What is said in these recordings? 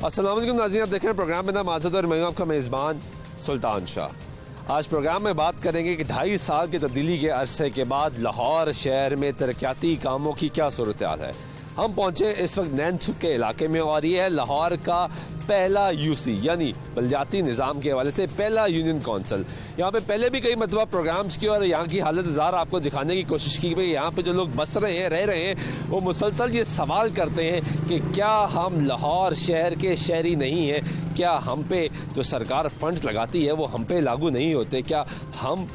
अस्सलाम वालेकुम नाज़रीन, आप देख रहे हैं प्रोग्राम में नाम आज़ाद और मैं हूं आपका मेज़बान सुल्तान शाह। आज प्रोग्राम में बात करेंगे कि 2.5 साल की तब्दीली के अरसे के बाद लाहौर शहर में तरक्याती कामों की क्या सूरत हाल है। हम पहुंचे इस वक्त नैनसुख के इलाके में और ये है लाहौर का पहला यूसी यानी बलदियाती निज़ाम के हवाले से पहला यूनियन काउंसिल। यहाँ पे पहले भी कई मतबा प्रोग्राम्स किए और यहाँ की हालत ज़ार आपको दिखाने की कोशिश की भाई यहाँ पे जो लोग बस रहे हैं, रह रहे हैं, वो मुसलसल ये सवाल करते हैं कि क्या हम लाहौर शहर के शहरी नहीं हैं, क्या हम पे जो सरकार फंड्स लगाती है वो हम पे लागू नहीं होते, क्या हम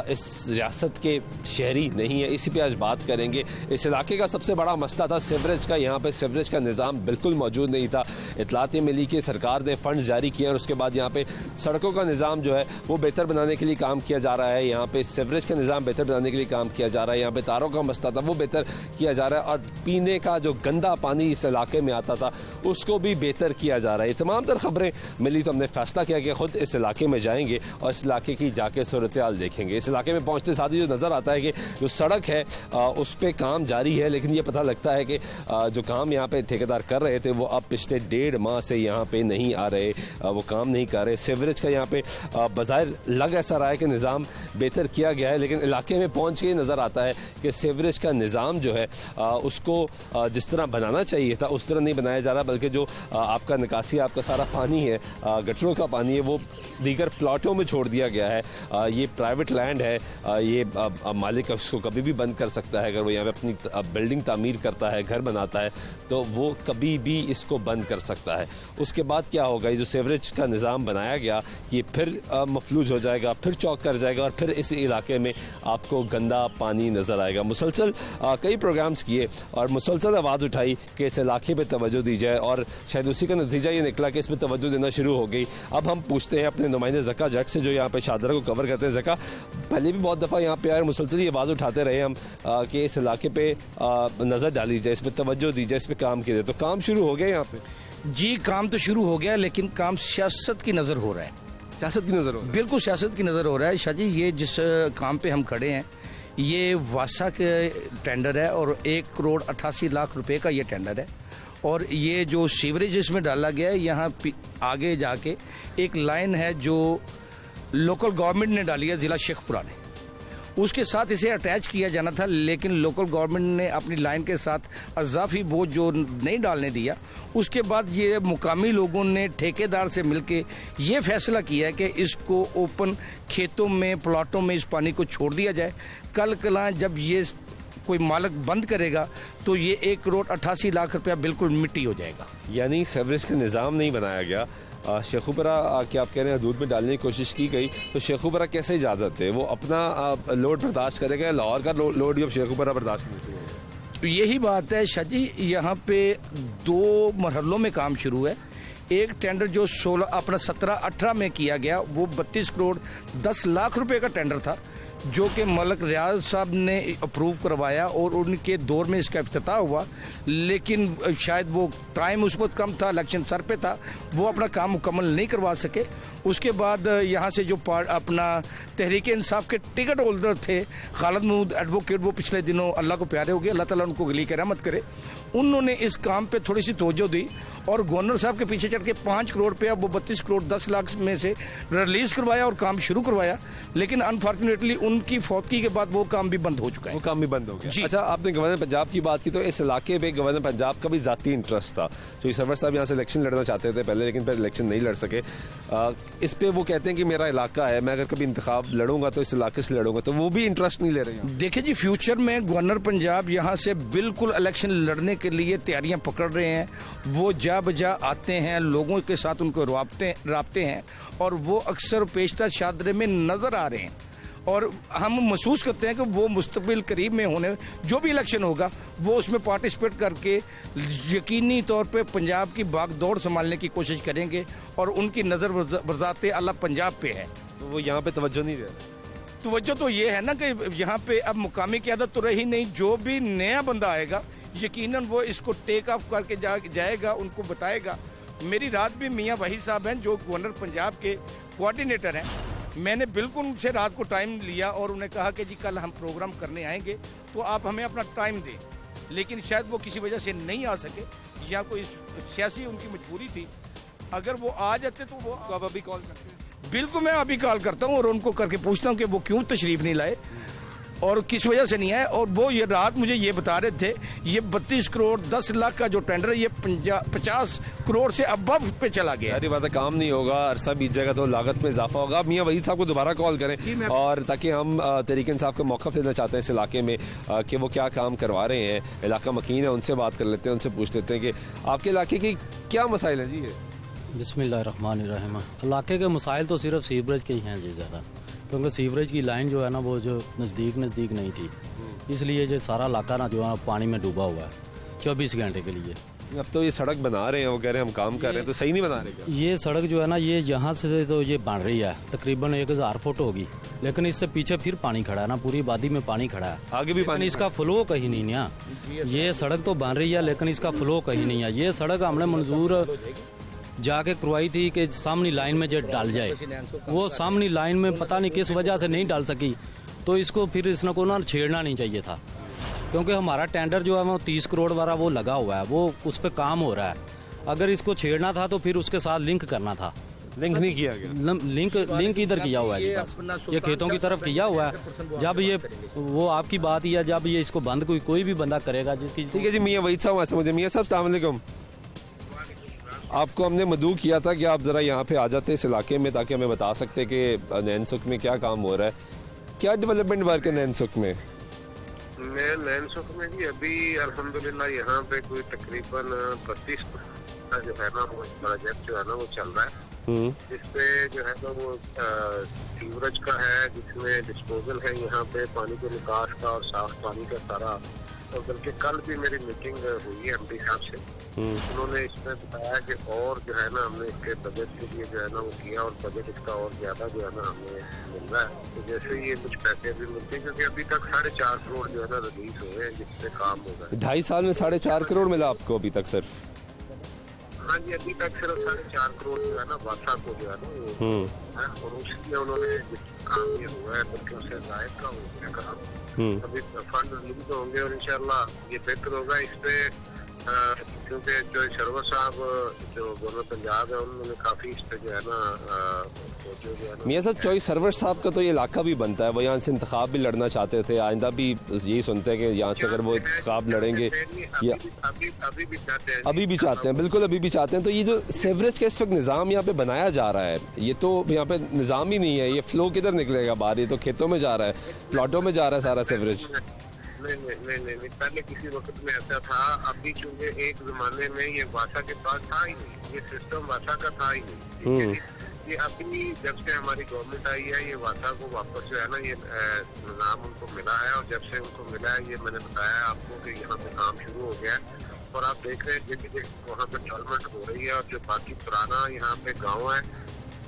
इस रियासत के शहरी नहीं है। इसी पे आज बात करेंगे। इस इलाके का सबसे बड़ा मसला था सीवरेज का। यहाँ पे सीवरेज का निज़ाम बिल्कुल मौजूद नहीं था। इतलात ये मिली कि सरकार ने फंड्स जारी किए और उसके बाद यहाँ पे सड़कों का निज़ाम जो है वो बेहतर बनाने के लिए काम किया जा रहा है। यहाँ पे सीवरेज का निज़ाम बेहतर बनाने के लिए काम किया जा रहा है। यहाँ पे तारों का मसला था वो बेहतर किया जा रहा है और पीने का जो गंदा पानी इस इलाके में आता था उसको भी बेहतर किया जा रहा है। तमाम तर खबरें मिली तो हमने फैसला किया कि खुद इस इलाके में जाएंगे और इस इलाके की जाके सूरत हाल देखेंगे। इस इलाके में पहुँचते साथ ही जो नज़र आता है कि जो सड़क है उस पर काम जारी है, लेकिन ये पता लगता है कि जो काम यहाँ पे ठेकेदार कर रहे थे वो अब पिछले 1.5 माह से यहाँ पे नहीं आ रहे, वो काम नहीं कर रहे। सीवरेज का यहाँ पे बज़ाहिर लग ऐसा रहा है कि निज़ाम बेहतर किया गया है, लेकिन इलाके में पहुँच के नज़र आता है कि सीवरेज का निज़ाम जो है उसको जिस तरह बनाना चाहिए था उस तरह नहीं बनाया जा रहा, बल्कि जो आपका निकासी आपका सारा पानी है, गटरों का पानी है, वो दीगर प्लाटों में छोड़ दिया गया है। ये प्राइवेट लैंड है, ये मालिक उसको कभी भी बंद कर सकता है। अगर वो यहाँ पे अपनी बिल्डिंग तामीर करता है, घर बनाता है, तो वो कभी भी इसको बंद कर सकता है। उसके बाद क्या होगा, ये जो सीवरेज का निज़ाम बनाया गया ये फिर मफलूज हो जाएगा, फिर चौक कर जाएगा और फिर इस इलाके में आपको गंदा पानी नज़र आएगा। मुसलसल कई प्रोग्राम्स किए और मुसलसल आवाज़ उठाई कि इस इलाके पर तवज्जो दी जाए और शायद उसी का नतीजा ये निकला कि इस पर तवज्जो देना शुरू हो गई। अब हम पूछते हैं अपने नुमाइंदे ज़का जट से जो यहाँ पे शादरा को कवर करते हैं। ज़का, पहले भी बहुत दफ़ा यहाँ पे आए, मुसलसल ये आवाज़ उठाते रहे हम कि इस इलाके पे नज़र डाली जाए, इस पर तवज्जो दी जाए, इस पर काम किया जाए, तो काम शुरू हो गया यहाँ पे? जी, काम तो शुरू हो गया, लेकिन काम सियासत की नज़र हो रहा है। सियासत की नज़र हो रहा है? बिल्कुल सियासत की नज़र हो रहा है। शाह जी, ये जिस काम पे हम खड़े हैं ये वासा के टेंडर है और 1,88,00,000 रुपए का ये टेंडर है और ये जो सीवरेज इसमें डाला गया है, यहाँ आगे जाके एक लाइन है जो लोकल गवर्नमेंट ने डाली है, ज़िला शेखपुरा ने, उसके साथ इसे अटैच किया जाना था, लेकिन लोकल गवर्नमेंट ने अपनी लाइन के साथ अजाफी बोझ जो नहीं डालने दिया। उसके बाद ये मुकामी लोगों ने ठेकेदार से मिलके ये फैसला किया है कि इसको ओपन खेतों में, प्लाटों में इस पानी को छोड़ दिया जाए। कल कला जब ये कोई मालिक बंद करेगा तो ये 1,88,00,000 रुपया बिल्कुल मिट्टी हो जाएगा। यानी सीवरेज का निज़ाम नहीं बनाया गया। शेखुपुरा क्या आप कह रहे हैं दूध में डालने की कोशिश की गई, तो शेखुपुरा कैसे इजाज़त है? वो अपना लोड बर्दाश्त करेगा, लाहौर का लोड अब शेखुपुरा बर्दाश्त नहीं? तो यही बात है शाह जी, यहाँ पे 2 मरहलों में काम शुरू है। एक टेंडर जो 17-18 में किया गया वो 32,10,00,000 रुपए का टेंडर था, जो कि मलक रियाज साहब ने अप्रूव करवाया और उनके दौर में इसका इफ्तिताह हुआ, लेकिन शायद वो टाइम उस वक्त कम था, इलेक्शन सर पे था, वो अपना काम मुकम्मल नहीं करवा सके। उसके बाद यहाँ से जो अपना तहरीक इंसाफ के टिकट होल्डर थे खालिद महमूद एडवोकेट, वो पिछले दिनों अल्लाह को प्यारे हो गए, अल्लाह ताला उनको गली की रहमत करे, उन्होंने इस काम पे थोड़ी सी तवज्जो दी और गवर्नर साहब के पीछे चढ़ के 5 करोड़ रुपया वो 32,10,00,000 में से रिलीज करवाया और काम शुरू करवाया, लेकिन अनफॉर्चुनेटली उनकी फौतगी के बाद वो काम भी बंद हो चुका है। वो काम भी बंद हो गया। अच्छा, आपने गवर्नर पंजाब की बात की, तो इस इलाके में गवर्नर पंजाब का भी ज़ाती इंटरेस्ट था। जो सरवर साहब यहाँ से इलेक्शन लड़ना चाहते थे पहले, लेकिन फिर इलेक्शन नहीं लड़ सके। इस पे वो कहते हैं कि मेरा इलाका है, मैं अगर कभी इंतखाब लड़ूंगा तो इस इलाके से लड़ूंगा, तो वो भी इंटरेस्ट नहीं ले रहे हैं। देखिए जी, फ्यूचर में गवर्नर पंजाब यहाँ से बिल्कुल इलेक्शन लड़ने के लिए तैयारियां पकड़ रहे हैं। वो जा बजा आते हैं, लोगों के साथ उनको राब्ते हैं और वो अक्सर पेशतर शादरे में नजर आ रहे हैं और हम महसूस करते हैं कि वो मुस्तकबिल करीब में होने जो भी इलेक्शन होगा वो उसमें पार्टिसिपेट करके यकीनी तौर पे पंजाब की बागडोर संभालने की कोशिश करेंगे और उनकी नज़र वज़ाते अल्लाह पंजाब पे है। तो वो यहाँ पे तवज्जो नहीं दे रहे। तवज्जो तो ये है ना कि यहाँ पे अब मुकामी क़यादत तो रही नहीं, जो भी नया बंदा आएगा यकीनन वो इसको टेक ऑफ करके जाएगा, उनको बताएगा। मेरी रात भी मियाँ वही साहब हैं जो गवर्नर पंजाब के कोऑर्डिनेटर हैं, मैंने बिल्कुल उनसे रात को टाइम लिया और उन्हें कहा कि जी कल हम प्रोग्राम करने आएंगे तो आप हमें अपना टाइम दें, लेकिन शायद वो किसी वजह से नहीं आ सके या कोई सियासी उनकी मजबूरी थी। अगर वो आ जाते तो वो तो आप अभी कॉल करते हैं? बिल्कुल, मैं अभी कॉल करता हूँ और उनको करके पूछता हूँ कि वो क्यों तशरीफ नहीं लाए और किस वजह से नहीं आए। और वो ये रात मुझे ये बता रहे थे ये 32 करोड़ 10 लाख का जो टेंडर है ये 50 करोड़ से अबव पे चला गया। सारी बात है, काम नहीं होगा, अरसा बीत जाएगा तो लागत में इजाफा होगा। आप मियां वहीद साहब को दोबारा कॉल करें और ताकि हम तहरीक इंसाफ का मौक़िफ़ लेना चाहते हैं इस इलाके में कि वो क्या काम करवा रहे हैं। इलाका मकीन है, उनसे बात कर लेते हैं, उनसे पूछ लेते हैं कि आपके इलाके की क्या मसाइल हैं जी। ये बिस्मिल्लाहिर्रहमानिर्रहीम। इलाके के मसाइल तो सिर्फ सीवरेज के ही हैं जी ज़्यादा, क्योंकि सीवरेज की लाइन जो है ना वो जो नज़दीक नहीं थी, इसलिए जो सारा इलाका ना जो है पानी में डूबा हुआ है 24 घंटे के लिए। अब तो ये सड़क बना रहे हैं, वो कह रहे हैं हम काम कर रहे हैं, तो सही नहीं बना रहे क्या? ये सड़क जो है ना ये यहाँ से तो ये बन रही है तकरीबन 1000 फुट होगी, लेकिन इससे पीछे फिर पानी खड़ा है ना, पूरी आबादी में पानी खड़ा है, आगे भी पानी, इसका फ्लो कहीं नहीं है। ये सड़क तो बन रही है लेकिन इसका फ्लो कहीं नहीं है। ये सड़क हमने मंजूर जाके करवाई थी कि सामने लाइन में जो डाल जाए, वो सामने लाइन में पता नहीं किस वजह से नहीं डाल सकी, तो इसको फिर इसने को ना छेड़ना नहीं चाहिए था, क्योंकि हमारा टेंडर जो है वो 30 करोड़ वाला वो लगा हुआ है, वो उस पर काम हो रहा है। अगर इसको छेड़ना था तो फिर उसके साथ लिंक करना था। लिंक नहीं किया गया। लिंक इधर किया हुआ है जी, बस ये खेतों की तरफ किया हुआ है। जब ये वो आपकी बात ही है, जब ये इसको बंद कोई भी बंदा करेगा जिसकी। ठीक है जी, मियां वहीद साहब मुझे मियां साहब अस्सलाम वालेकुम। आपको हमने मदऊ किया था कि आप ज़रा यहाँ पे आ जाते इस इलाके में ताकि हमें बता सकते कि नैनसुख में क्या काम हो रहा है, क्या डेवलपमेंट वर्क है नैनसुख में? नैनसुख में जी अभी अल्हम्दुलिल्लाह यहाँ पे कोई तकरीबन 32 का जो है ना वो प्रोजेक्ट जो है ना वो चल रहा है, जिसपे जो है ना वो सीवरेज का है, जिसमें डिस्पोजल है यहाँ पे पानी के निकास का और साफ पानी का सारा। और बल्कि कल भी मेरी मीटिंग हुई है एमडी साहब से, उन्होंने इसमें बताया कि और जो है ना हमने इसके बजट के लिए जो है ना वो किया और बजट इसका और ज्यादा जो है ना हमें मिल रहा है। तो जैसे ये कुछ पैसे भी मिलते हैं, क्योंकि अभी तक 4.5 करोड़ जो है ना रिलीज हुए हैं जिससे काम होगा। 2.5 साल में 4.5 करोड़ मिला आपको अभी तक सिर्फ? हाँ जी, अभी तक सिर्फ 4.5 करोड़ जो है ना वासा को जो है ना वो है, और उसलिए उन्होंने काम ये हुआ है, बल्कि उससे जायद का हो गया काम। अभी फंड रिलीज होंगे और इंशाल्लाह ये बेहतर होगा। इस पे क्योंकि जो शरवर साहब जो गवर्नर पंजाब है उन्होंने काफी इस पे जो है ना मियां साहब चॉइस सरवर साहब का तो ये इलाका भी बनता है, वो यहाँ से इंतखाब भी लड़ना चाहते थे, आइंदा भी यही सुनते हैं कि यहाँ से अगर वो इंतखाब लड़ेंगे या अभी भी चाहते हैं, बिल्कुल अभी भी चाहते हैं। तो ये जो सेवरेज का इस वक्त निज़ाम यहाँ पे बनाया जा रहा है, ये तो यहाँ पे निज़ाम ही नहीं है, ये फ्लो किधर निकलेगा बाहर? ये तो खेतों में जा रहा है, प्लॉटों में जा रहा है सारा सेवरेज। नहीं, पहले किसी वक्त में ऐसा था। अभी चूंकि एक जमाने में ये वासा के पास था ही नहीं, ये सिस्टम वासा का था ही नहीं। ये अभी जब से हमारी गवर्नमेंट आई है, ये वासा को वापस जो है ना ये नाम उनको मिला है, और जब से उनको मिला है ये मैंने बताया आपको कि यहाँ पे काम शुरू हो गया है। और आप देख रहे हैं कि वहाँ पे डेवलपमेंट हो रही है, और जो बाकी पुराना यहाँ पे गाँव है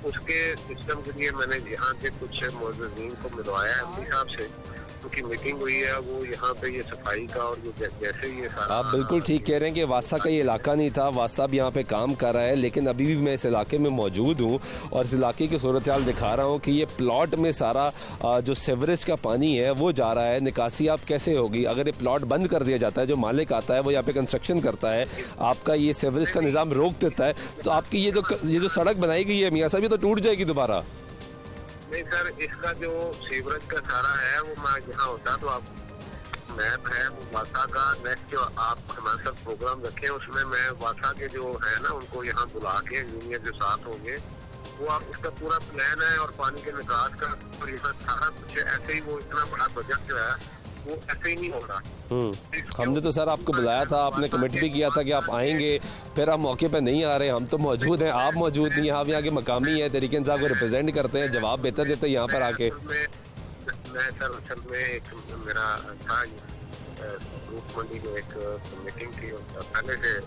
उसके सिस्टम के लिए मैंने यहाँ के कुछ मौजूदीन को मिलवाया है एमडी साहब से, उनकी मीटिंग हुई है, वो यहाँ पे ये सफाई का और जैसे ये सारा। आप बिल्कुल ठीक कह रहे हैं कि वासा का ये इलाका नहीं था, वासा भी यहाँ पे काम कर रहा है, लेकिन अभी भी मैं इस इलाके में मौजूद हूँ और इस इलाके की सूरत हाल दिखा रहा हूँ कि ये प्लॉट में सारा जो सेवरेज का पानी है वो जा रहा है। निकासी आप कैसे होगी अगर ये प्लॉट बंद कर दिया जाता है? जो मालिक आता है वो यहाँ पे कंस्ट्रक्शन करता है, आपका ये सेवरेज का निज़ाम रोक देता है, तो आपकी ये जो सड़क बनाई गई है मियाँ साहब ये तो टूट जाएगी दोबारा। नहीं सर, इसका जो सीवरेज का सारा है वो मैं यहाँ होता तो आप मैप है वो वासा का नेक्स्ट जो आप हमारे साथ प्रोग्राम रखे उसमें मैं वासा के जो है ना उनको यहाँ बुला के इंजीनियर जो साथ होंगे वो आप इसका पूरा प्लान है और पानी के निकास का और यहाँ सारा कुछ ऐसे ही वो इतना बड़ा बजट जो है वो ऐसे ही नहीं हो रहा। हमने तो सर आपको बुलाया था, आपने कमिट भी किया था कि आप आएंगे, फिर आप मौके पे नहीं आ रहे। हम तो मौजूद हैं, आप मौजूद नहीं हैं, आप यहाँ के मकामी हैं, तरीके साहब को रिप्रेजेंट करते हैं, जवाब बेहतर देते हैं यहाँ पर आके। मैं सर असल में एक मेरा था ग्रुप मंडी में एक मीटिंग थी, पहले से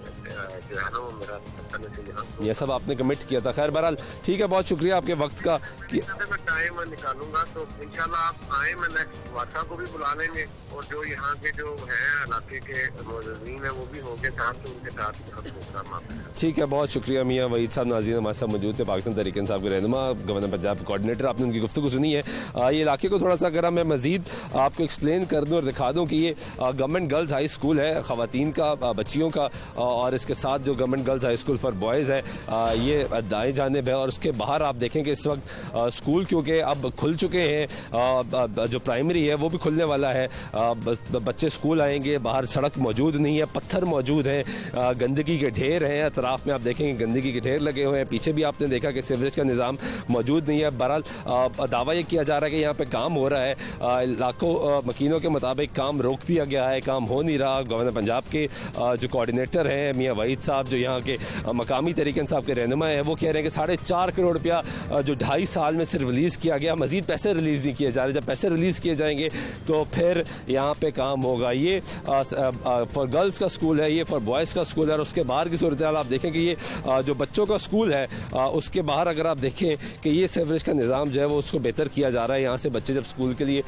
जो है ना वो मेरा पहले से यहाँ ये सब आपने कमिट किया था। खैर बहरहाल ठीक है, बहुत शुक्रिया आपके वक्त का। मैं टाइम निकालूंगा तो इंशाल्लाह आप आए, मैं नेक्स्ट वासा को भी बुला लेंगे और जो यहाँ के जो है इलाके के मौजूदीन है वो भी होंगे साथ, तो उनके साथ प्रोग्राम आप। ठीक है, बहुत शुक्रिया मियाँ वहीद साहब। नाज़रीन हमारे साथ मौजूद थे पाकिस्तान तहरीक इंसाफ के रहनुमा, गवर्नर पंजाब कोऑर्डिनेटर। आपने उनकी गुफ्तगू सुनी है। ये इलाके को थोड़ा सा अगर मैं मज़ीद आपको एक्सप्लेन कर दूँ और दिखा दूँ कि ये गवर्नमेंट गर्ल्स हाई स्कूल है ख़वातीन का, बच्चियों का, और इसके साथ जो government girls high school for boys है ये दाएं जानिब है। और उसके बाहर आप देखें कि इस वक्त स्कूल क्योंकि अब खुल चुके हैं, जो प्राइमरी है वो भी खुलने वाला है, बच्चे स्कूल आएंगे, बाहर सड़क मौजूद नहीं है, पत्थर मौजूद हैं, गंदगी के ढेर हैं, अतराफ में आप देखेंगे गंदगी के ढेर लगे हुए हैं, पीछे भी आपने देखा कि सीवरेज का निज़ाम मौजूद नहीं है। बहरहाल दावा ये किया जा रहा है कि यहाँ पे काम हो रहा है, लाखों मकीनों के मुताबिक काम रोक दिया गया है, काम हो नहीं रहा। गवर्नर पंजाब के जो कोऑर्डिनेटर हैं मियाँ वहीद साहब, जो यहाँ के मकामी तरीके इंसाफ के रहनुमा हैं, वो कह रहे हैं कि 4.5 करोड़ रुपया जो 2.5 साल में से रिलीज़ किया गया, मज़ीद पैसे रिलीज़ नहीं किए जा रहे। जब पैसे रिलीज़ किए जाएंगे तो फिर यहाँ पे काम होगा। ये फॉर गर्ल्स का स्कूल है, ये फॉर बॉयज़ का स्कूल है, और उसके बाहर की सूरत हाल आप देखें कि ये जो बच्चों का स्कूल है उसके बाहर अगर आप देखें कि ये सीवरेज का निज़ाम जो है वो उसको बेहतर किया जा रहा है। यहाँ से बच्चे जब स्कूल के लिए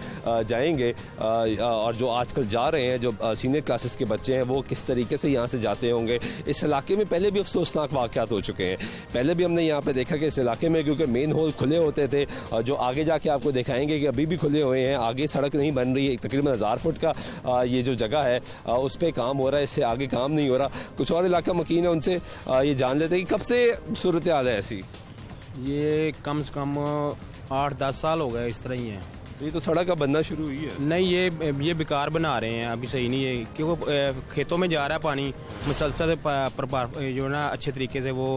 जाएंगे और जो आजकल जा रहे हैं, जो सीनियर क्लासेस के बच्चे हैं, वो किस तरीके से यहाँ से जाते होंगे। इस इलाके में पहले भी अफसोसनाक वाक़यात हो चुके हैं। पहले भी हमने यहाँ पे देखा कि इस इलाके में क्योंकि मेन होल खुले होते थे, जो आगे जाके आपको दिखाएंगे कि अभी भी खुले हुए हैं, आगे सड़क नहीं बन रही है, तकरीबन 1000 फुट का ये जो जगह है उस पर काम हो रहा है, इससे आगे काम नहीं हो रहा। कुछ और इलाका मकीन है, उनसे ये जान लेते हैं कि कब से सूरत हाल है ऐसी। ये कम से कम 8-10 साल हो गए इस तरह ही है। ये तो सड़क अब बनना शुरू हुई है। नहीं, ये बेकार बना रहे हैं, अभी सही नहीं है, क्योंकि खेतों में जा रहा है पानी मुसलसल, जो ना अच्छे तरीके से वो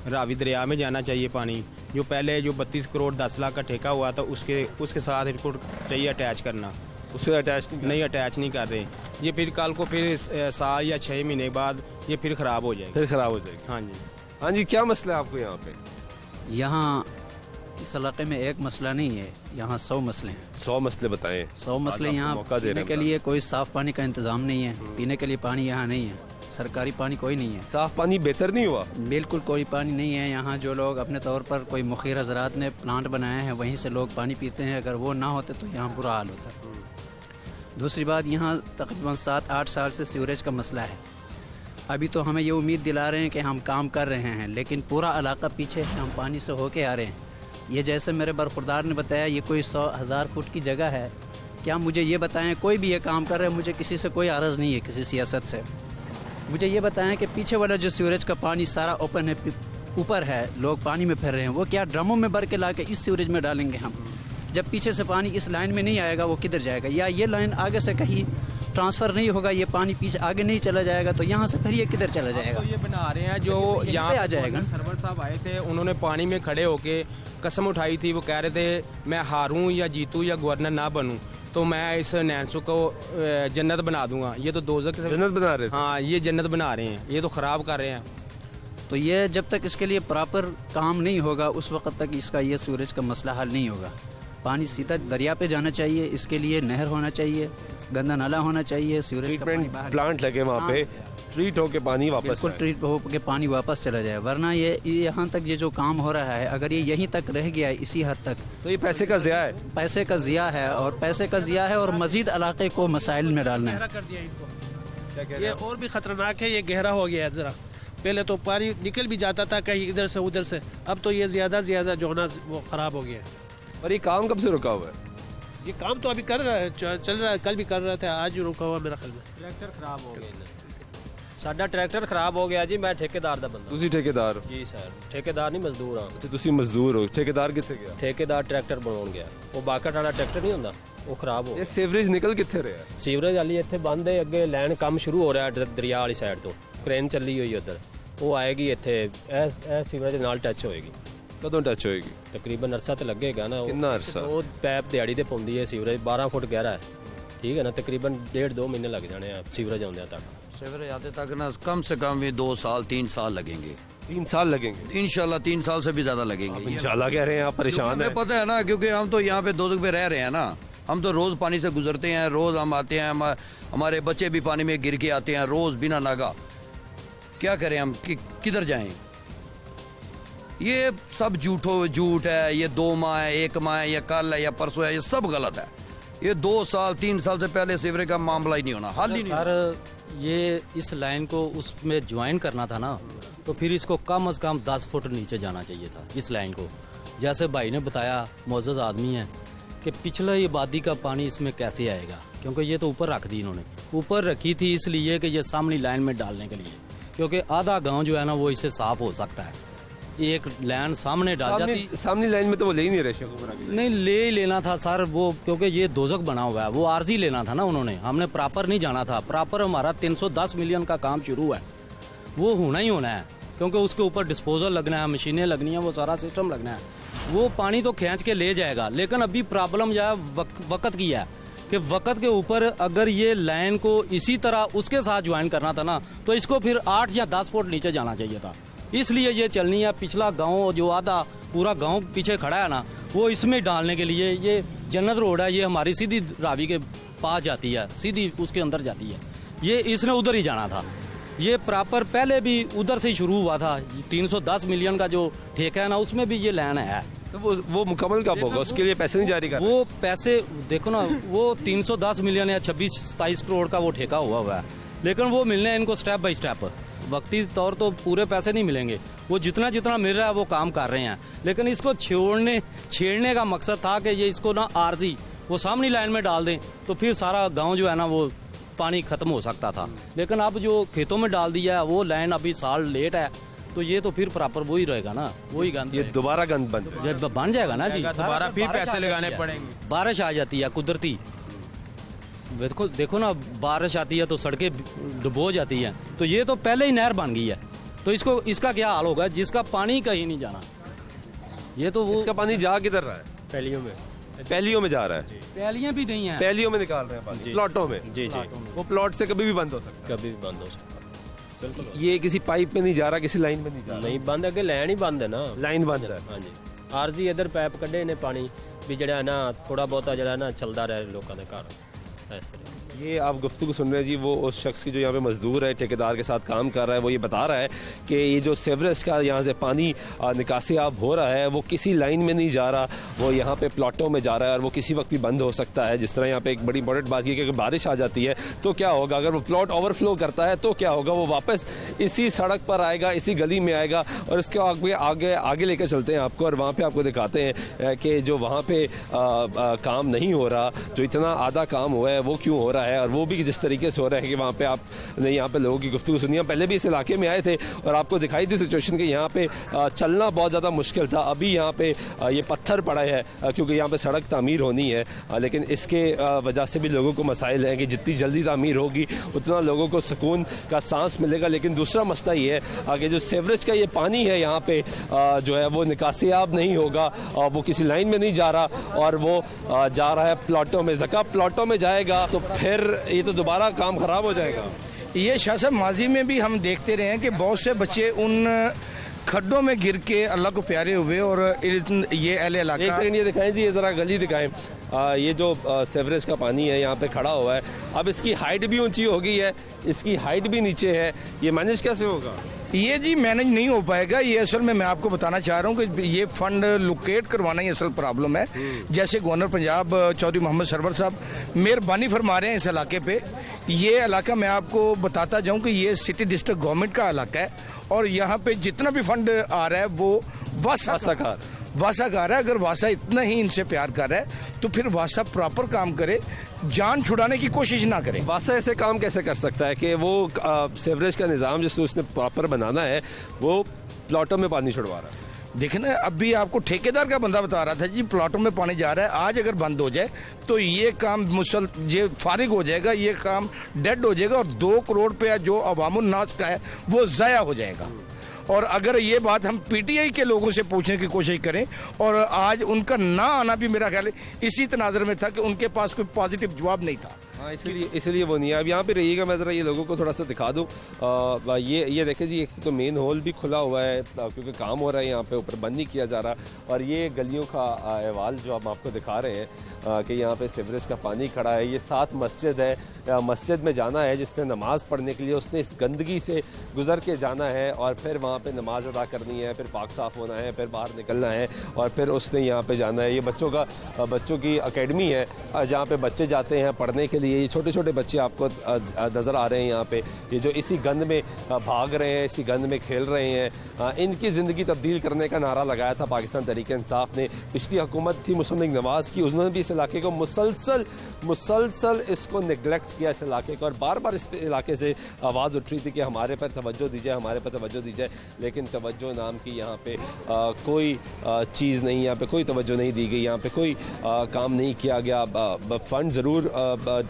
रावी दरिया में जाना चाहिए पानी। जो पहले जो 32 करोड़ 10 लाख का ठेका हुआ था उसके साथ इसको चाहिए अटैच करना, उससे अटैच नहीं अटैच नहीं कर रहे। ये फिर कल को फिर साल या 6 महीने बाद ये फिर ख़राब हो जाएगी। फिर ख़राब हो जाएगी। हाँ जी, हाँ जी, क्या मसला है आपको यहाँ पे? यहाँ इस इलाके में एक मसला नहीं है, यहाँ 100 मसले हैं। 100 मसले बताएं। 100 मसले यहाँ पीने के लिए कोई साफ़ पानी का इंतज़ाम नहीं है, पीने के लिए पानी यहाँ नहीं है, सरकारी पानी कोई नहीं है। साफ़ पानी बेहतर नहीं हुआ? बिल्कुल कोई पानी नहीं है यहाँ। जो लोग अपने तौर पर कोई मुखिर हजरात ने प्लांट बनाए हैं वहीं से लोग पानी पीते हैं, अगर वो ना होते तो यहाँ बुरा हाल होता। दूसरी बात, यहाँ तकरीबन 7-8 साल से सीवरेज का मसला है। अभी तो हमें ये उम्मीद दिला रहे हैं कि हम काम कर रहे हैं, लेकिन पूरा इलाका पीछे है, हम पानी से होके आ रहे हैं। ये जैसे मेरे बरखुरदार ने बताया, ये कोई 100,000 फुट की जगह है। क्या मुझे ये बताएं, कोई भी ये काम कर रहे हैं, मुझे किसी से कोई आरज़ नहीं है, किसी सियासत से। मुझे ये बताएं कि पीछे वाला जो सीवरेज का पानी सारा ओपन है, ऊपर है, लोग पानी में फिर रहे हैं, वो क्या ड्रमों में भर के ला के इस सीवरेज में डालेंगे हम? जब पीछे से पानी इस लाइन में नहीं आएगा वो किधर जाएगा? या ये लाइन आगे से कहीं ट्रांसफ़र नहीं होगा, ये पानी पीछे आगे नहीं चला जाएगा, तो यहाँ से फिर ये किधर चला जाएगा? तो ये बना रहे हैं जो यहाँ आ जाएगा। सरवर साहब आए थे, उन्होंने पानी में खड़े होके कसम उठाई थी। वो कह रहे थे मैं हारूं या जीतूं या गवर्नर ना बनूं तो मैं इस नैन्सो को जन्नत बना दूंगा। ये तो दोज़ख जन्नत बना रहे थे। हाँ, ये जन्नत बना रहे हैं, ये तो ख़राब कर रहे हैं। तो ये जब तक इसके लिए प्रॉपर काम नहीं होगा उस वक्त तक इसका ये सीवरेज का मसला हल नहीं होगा। पानी सीधा दरिया पे जाना चाहिए, इसके लिए नहर होना चाहिए, गंदा नाला होना चाहिए, सीवरेज का पानी बाहर प्लांट लगे वहाँ पे, ट्रीट होके पानी वापस बिल्कुल ट्रीट होके पानी वापस चला जाए। वरना ये यहाँ तक ये जो काम हो रहा है, अगर ये यहीं तक रह गया इसी हद तक, तो ये पैसे का ज़िया है। पैसे का ज़िया है, और पैसे का ज़िया है, और मजीद इलाके को मसाइल में डालना है। कर दिया इनको। ये और भी खतरनाक है, ये गहरा हो गया है ज़रा। पहले तो पानी निकल भी जाता था कहीं इधर से उधर से, अब तो ये ज़्यादा जो ना वो ख़राब हो गया है। और ये काम कब से रुका हुआ है? ये काम तो अभी कर रहा है, चल रहा है, कल भी कर रहा था, आज रुका हुआ मेरा ख्याल में। ट्रैक्टर खराब हो गया साडा ट्रैक्टर खराब हो गया जी। मैं ठेकेदार दा बंदा। ਤੁਸੀਂ ਠੇਕੇਦਾਰ? जी सर, ठेकेदार नहीं मजदूर हाँ। ਅੱਛਾ, ਤੁਸੀਂ ਮਜ਼ਦੂਰ ਹੋ। ਠੇਕੇਦਾਰ ਕਿੱਥੇ ਗਿਆ? ठेकेदार ट्रैक्टर बनाउण गया। वो बाकट वाला ट्रैक्टर नहीं ਹੁੰਦਾ, वो खराब हो ਇਹ गया। ਸੀਵਰੇਜ ਨਿਕਲ ਕਿੱਥੇ ਰਿਹਾ? सीवरेज वाली ਇੱਥੇ ਬੰਦ ਹੈ, ਅੱਗੇ ਲੈਣ ਕੰਮ ਸ਼ੁਰੂ ਹੋ ਰਿਹਾ ਹੈ ਦਰਿਆ ਵਾਲੀ ਸਾਈਡ ਤੋਂ, ਕ੍ਰੇਨ ਚੱਲੀ ਹੋਈ ਉੱਧਰ, ਉਹ ਆਏਗੀ ਇੱਥੇ, ਇਹ ਸੀਵਰੇਜ ਦੇ ਨਾਲ ਟੱਚ ਹੋਏਗੀ। ਕਦੋਂ ਟੱਚ ਹੋਏਗੀ? ਤਕਰੀਬਨ ਅਰਸਾ ਤੇ ਲੱਗੇਗਾ ਨਾ। ਕਿੰਨਾ ਅਰਸਾ? ਉਹ ਪੈਪ ਦਿਹਾੜੀ ਤੇ ਪਾਉਂਦੀ ਹੈ ਸੀਵਰੇਜ, 12 ਫੁੱਟ ਗਹਿਰਾ ਹੈ, ठीक है ना। तकरीबन 1.5-2 महीने लग जाने हैं सीवरेज आने तक। सीवरेज आते तक ना कम से कम भी 2 साल 3 साल लगेंगे। 3 साल लगेंगे इंशाल्लाह 3 साल से भी ज्यादा लगेंगे। इंशाल्लाह कह रहे हैं आप, परेशान हमें हैं। पता है ना, क्योंकि हम तो यहाँ पे दोज़ख पे रह रहे हैं ना। हम तो रोज पानी से गुजरते हैं, रोज हम आते हैं, हमारे बच्चे भी पानी में गिर के आते हैं रोज बिना नागा। क्या करें हम, किधर जाएं? ये सब झूठ है। ये 2 माह है, 1 माह है, या कल है, या परसों है, ये सब गलत है। ये 2 साल 3 साल से पहले सीवरेज का मामला ही नहीं होना, हल ही नहीं। सर ये इस लाइन को उसमें ज्वाइन करना था ना, तो फिर इसको कम से कम 10 फुट नीचे जाना चाहिए था इस लाइन को। जैसे भाई ने बताया, मोअज़्ज़ज़ आदमी है, कि पिछले आबादी का पानी इसमें कैसे आएगा, क्योंकि ये तो ऊपर रख दी इन्होंने। ऊपर रखी थी इसलिए कि ये सामने लाइन में डालने के लिए, क्योंकि आधा गांव जो है ना वो इससे साफ हो सकता है। एक लाइन सामने डाल जाती, सामने लाइन में तो वो ले ही नहीं रहे शेखुपुरा की। नहीं ले ही लेना था सर वो, क्योंकि ये दोजक बना हुआ है, वो आर्जी लेना था ना उन्होंने, हमने प्रॉपर नहीं जाना था। प्रॉपर हमारा 310 मिलियन का काम शुरू है, वो होना ही होना है, क्योंकि उसके ऊपर डिस्पोजल लगना है, मशीनें लगनी है, वो सारा सिस्टम लगना है। वो पानी तो खींच के ले जाएगा, लेकिन अभी प्रॉब्लम जो है वक्त की है कि वक्त के ऊपर अगर ये लाइन को इसी तरह उसके साथ ज्वाइन करना था ना, तो इसको फिर 8 या 10 फुट नीचे जाना चाहिए था। इसलिए ये चलनी है। पिछला गांव जो आधा पूरा गांव पीछे खड़ा है ना, वो इसमें डालने के लिए ये जन्नत रोड है, ये हमारी सीधी रावी के पास जाती है, सीधी उसके अंदर जाती है। ये इसने उधर ही जाना था। ये प्रॉपर पहले भी उधर से ही शुरू हुआ था। 310 मिलियन का जो ठेका है ना, उसमें भी ये लाइन है। तो वो मुकम्मल कब होगा? उसके लिए पैसे नहीं जारी कर वो पैसे देखो ना, वो 310 मिलियन या 26-27 करोड़ का वो ठेका हुआ है, लेकिन वो मिलने हैं इनको स्टेप बाय स्टेप। वक्ती तौर तो पूरे पैसे नहीं मिलेंगे, वो जितना जितना मिल रहा है वो काम कर रहे हैं। लेकिन इसको छेड़ने का मकसद था कि ये इसको ना आर्जी वो सामने लाइन में डाल दें, तो फिर सारा गांव जो है ना वो पानी खत्म हो सकता था। लेकिन अब जो खेतों में डाल दिया है, वो लाइन अभी साल लेट है, तो ये तो फिर प्रॉपर वही रहेगा ना, वही गंद। ये दोबारा गंद बन जाएगा ना जी, दोबारा फिर पैसे लगाने पड़ेंगे। बारिश आ जाती है कुदरती, देखो ना, बारिश आती है तो सड़कें डुबो जाती हैं, तो ये तो पहले ही नहर बन गई है, तो इसका क्या हाल होगा जिसका पानी कहीं नहीं जाना। ये तो वो इसका पानी जा किधर रहा है? पैलियों में जा रहा है। पैलियां भी नहीं है, पैलियों में निकाल रहे हैं पानी, प्लॉटों में। जी जी, वो प्लॉट से कभी भी बंद हो सकता है। कभी भी बंद हो सकता है। बिल्कुल, ये किसी पाइप में नहीं जा रहा, किसी लाइन में नहीं जा रहा। नहीं बंद, अगे लाइन ही बंद है ना, लाइन बंद है। हाँ जी, आरजी इधर पैप कड्डे ने पानी भी जड़ा ना थोड़ा बहुता जड़ा ना चलता रहे लोगों के घर इस तरह। ये आप गुफ्तगू सुन रहे हैं जी, वो उस शख्स की जो यहाँ पे मजदूर है, ठेकेदार के साथ काम कर रहा है। वो ये बता रहा है कि ये जो सीवरेज का यहाँ से पानी निकासी आप हो रहा है, वो किसी लाइन में नहीं जा रहा, वो यहाँ पे प्लॉटों में जा रहा है, और वो किसी वक्त भी बंद हो सकता है। जिस तरह यहाँ पे एक बड़ी इंपॉर्टेंट बात ये कि बारिश आ जाती है तो क्या होगा, अगर वो प्लॉट ओवरफ्लो करता है तो क्या होगा, वो वापस इसी सड़क पर आएगा, इसी गली में आएगा। और इसके आगे लेकर चलते हैं आपको, और वहाँ पर आपको दिखाते हैं कि जो वहाँ पर काम नहीं हो रहा, जो इतना आधा काम हुआ है, वो क्यों हो रहा है, और वो भी जिस तरीके से हो रहा है कि वहाँ पे आपने यहाँ पे लोगों की गुफ्तगू सुनी। पहले भी इस इलाके में आए थे और आपको दिखाई थी सिचुएशन कि यहाँ पे चलना बहुत ज़्यादा मुश्किल था। अभी यहाँ पे ये पत्थर पड़ा है क्योंकि यहाँ पे सड़क तामीर होनी है, लेकिन इसके वजह से भी लोगों को मसाइल हैं कि जितनी जल्दी तामीर होगी उतना लोगों को सुकून का सांस मिलेगा। लेकिन दूसरा मसला ये है कि जो सीवरेज का ये पानी है यहाँ पे जो है वो निकासियाब नहीं होगा, वो किसी लाइन में नहीं जा रहा, और वो जा रहा है प्लॉटों में। ज़का प्लॉटों में जाएगा तो फिर ये तो दोबारा काम खराब हो जाएगा। ये शाह साहब, माजी में भी हम देखते रहे हैं कि बहुत से बच्चे उन खड्डों में गिर के अल्लाह को प्यारे हुए, और ये अहले इलाका। एक सेकंड ये दिखाएं जी, ये ज़रा गली दिखाएं। ये जो सीवरेज का पानी है यहाँ पे खड़ा हुआ है, अब इसकी हाइट भी ऊंची हो गई है, इसकी हाइट भी नीचे है, ये मैनेज कैसे होगा? ये जी मैनेज नहीं हो पाएगा। ये असल में मैं आपको बताना चाह रहा हूँ कि ये फंड लोकेट करवाना ही असल प्रॉब्लम है। जैसे गवर्नर पंजाब चौधरी मोहम्मद सरवर साहब मेहरबानी फरमा रहे हैं इस इलाके पे। ये इलाका मैं आपको बताता जाऊँ कि ये सिटी डिस्ट्रिक्ट गवर्नमेंट का इलाका है, और यहाँ पे जितना भी फंड आ रहा है वो वासा का आ रहा है। अगर वासा इतना ही इनसे प्यार कर रहा है तो फिर वासा प्रॉपर काम करे, जान छुड़ाने की कोशिश ना करे। वासा ऐसे काम कैसे कर सकता है कि वो सीवरेज का निज़ाम जिसको उसने प्रॉपर बनाना है वो प्लॉटों में पानी छुड़वा रहा है? देखिए ना, अभी आपको ठेकेदार का बंदा बता रहा था जी, प्लॉटों में पानी जा रहा है, आज अगर बंद हो जाए तो ये काम ये फारिग हो जाएगा, ये काम डेड हो जाएगा, और 2 करोड़ रुपया जो अवामुन नास का है वो ज़ाया हो जाएगा। और अगर ये बात हम पीटीआई के लोगों से पूछने की कोशिश करें, और आज उनका ना आना भी मेरा ख्याल है इसी तनाजर में था कि उनके पास कोई पॉजिटिव जवाब नहीं था। हाँ, इसलिए वो नहीं है। अब यहाँ पे रहिएगा, मैं ज़रा ये लोगों को थोड़ा सा दिखा दूँ। ये देखें जी, एक तो मेन होल भी खुला हुआ है क्योंकि काम हो रहा है यहाँ पे, ऊपर बंद नहीं किया जा रहा। और ये गलियों का अहवाल जो हम आपको दिखा रहे हैं कि यहाँ पे सीवरेज का पानी खड़ा है। ये साथ मस्जिद है, मस्जिद में जाना है जिसने नमाज़ पढ़ने के लिए, उसने इस गंदगी से गुजर के जाना है, और फिर वहाँ पे नमाज अदा करनी है, फिर पाक साफ़ होना है, फिर बाहर निकलना है, और फिर उसने यहाँ पे जाना है। ये बच्चों की अकेडमी है जहाँ पे बच्चे जाते हैं पढ़ने के लिए। ये छोटे छोटे बच्चे आपको नज़र आ रहे हैं यहाँ पे, ये जो इसी गंद में भाग रहे हैं, इसी गंद में खेल रहे हैं, इनकी ज़िंदगी तब्दील करने का नारा लगाया था पाकिस्तान तहरीक इंसाफ ने। पिछली हुकूमत थी मुस्लिम लीग नवाज़ की, उन्होंने भी इस इलाके को मुसलसल इसको निगलेक्ट किया, इस इलाके को, और बार बार इस इलाके से आवाज़ उठ रही थी कि हमारे पर तवज्जो दीजिए, हमारे पर तवज्जो दीजिए, लेकिन तवज्जो नाम की यहाँ पे कोई चीज़ नहीं, यहाँ पे कोई तवज्जो नहीं दी गई, यहाँ पे कोई काम नहीं किया गया। फ़ंड ज़रूर,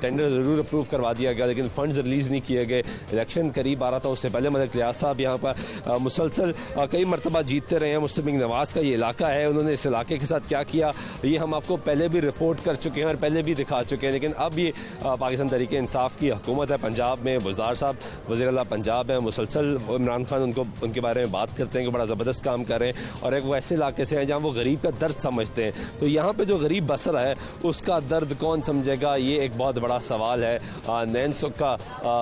टेंडर ज़रूर अप्रूव करवा दिया गया, लेकिन फ़ंड्स रिलीज़ नहीं किए गए। इलेक्शन करीब आ रहा था, उससे पहले मलिक रियाज साहब यहाँ पर मुसलसल कई मरतबा जीतते रहे हैं। मुस्लिम लीग नवाज़ का ये इलाका है, उन्होंने इस इलाके के साथ क्या किया ये हम आपको पहले भी रिपोर्ट कर चुके हैं और पहले भी दिखा चुके हैं, लेकिन अब ये पाकिस्तान तहरीक इंसाफ की हुकूमत है पंजाब में, बुज़दार साहब वज़ीर आला पंजाब है, मुसलसल इमरान खान उनके बारे में बात करते हैं कि बड़ा ज़बरदस्त काम कर रहे हैं, और एक वो ऐसे इलाके से हैं जहाँ वो गरीब का दर्द समझते हैं। तो यहाँ पे जो गरीब बस रहा है उसका दर्द कौन समझेगा, ये एक बहुत बड़ा सवाल है। नैन सुक्का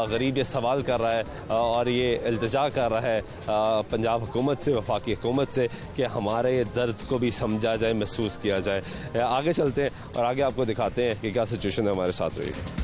गरीब ये सवाल कर रहा है और ये इल्तिजा कर रहा है पंजाब हुकूमत से, वफाकी हुकूमत से, कि हमारे दर्द को भी समझा जाए, महसूस किया जाए। आगे चलते हैं और आगे आपको दिखाते हैं कि क्या सिचुएशन हमारे साथ रही।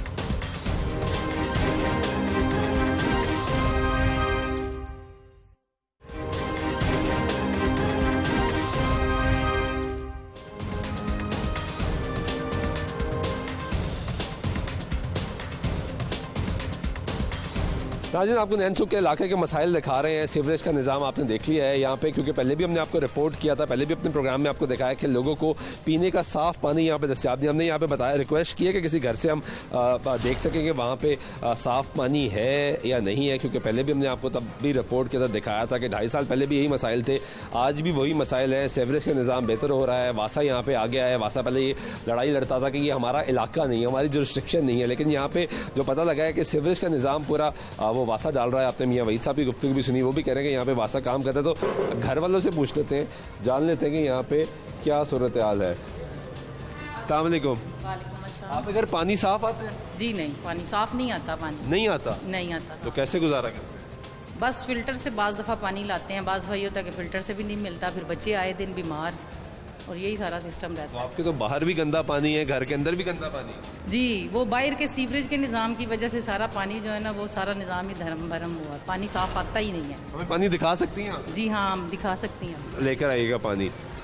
नाज़रीन, आपको नैनसुख के इलाके के मसाइल दिखा रहे हैं। सीवरेज का निज़ाम आपने देख लिया है यहाँ पे, क्योंकि पहले भी हमने आपको रिपोर्ट किया था, पहले भी अपने प्रोग्राम में आपको दिखाया कि लोगों को पीने का साफ़ पानी यहाँ पे दस्तियाब नहीं। हमने यहाँ पे बताया, रिक्वेस्ट की है कि किसी घर से हम देख सकें कि वहाँ पे साफ़ पानी है या नहीं है, क्योंकि पहले भी हमने आपको तब भी रिपोर्ट किया था, दिखाया था कि 2.5 साल पहले भी यही मसाइल थे, आज भी वही मसाइल है। सीवरेज का निज़ाम बेहतर हो रहा है, वासा यहाँ पर आ गया है। वासा पहले ये लड़ाई लड़ता था कि ये हमारा इलाका नहीं है, हमारी जुरिस्डिक्शन नहीं है, लेकिन यहाँ पर जो पता लगा है कि सीवरेज का निज़ाम पूरा वो वासा डाल रहा है। मियां वहीद साहब की गुफ्तगू भी सुनी, वो भी कह रहे हैं कि यहाँ पे वासा काम करता है। तो घर वालों से पूछ लेते हैं, जान लेते हैं कि यहाँ पे क्या सूरत हाल है। अस्सलाम वालेकुम। आप अगर पानी साफ आता है? जी नहीं, पानी साफ नहीं आता। पानी नहीं आता? नहीं आता। तो कैसे गुजारा करते? बस फिल्टर से बाज़ दफ़ा पानी लाते हैं, बाज़ दफ़ा ये होता है कि फ़िल्टर से भी नहीं मिलता, फिर बच्चे आए दिन बीमार, और यही सारा सिस्टम रहता है। तो आपके तो बाहर भी गंदा पानी है, घर के अंदर भी गंदा पानी है? जी, वो बाहर के सीवरेज के निज़ाम की वजह से सारा पानी जो है ना, वो सारा निज़ाम ही धर्म भरम हुआ, पानी साफ आता ही नहीं है। हमें पानी दिखा सकती हैं आप? जी हाँ, हम दिखा सकती हैं। लेकर आइएगा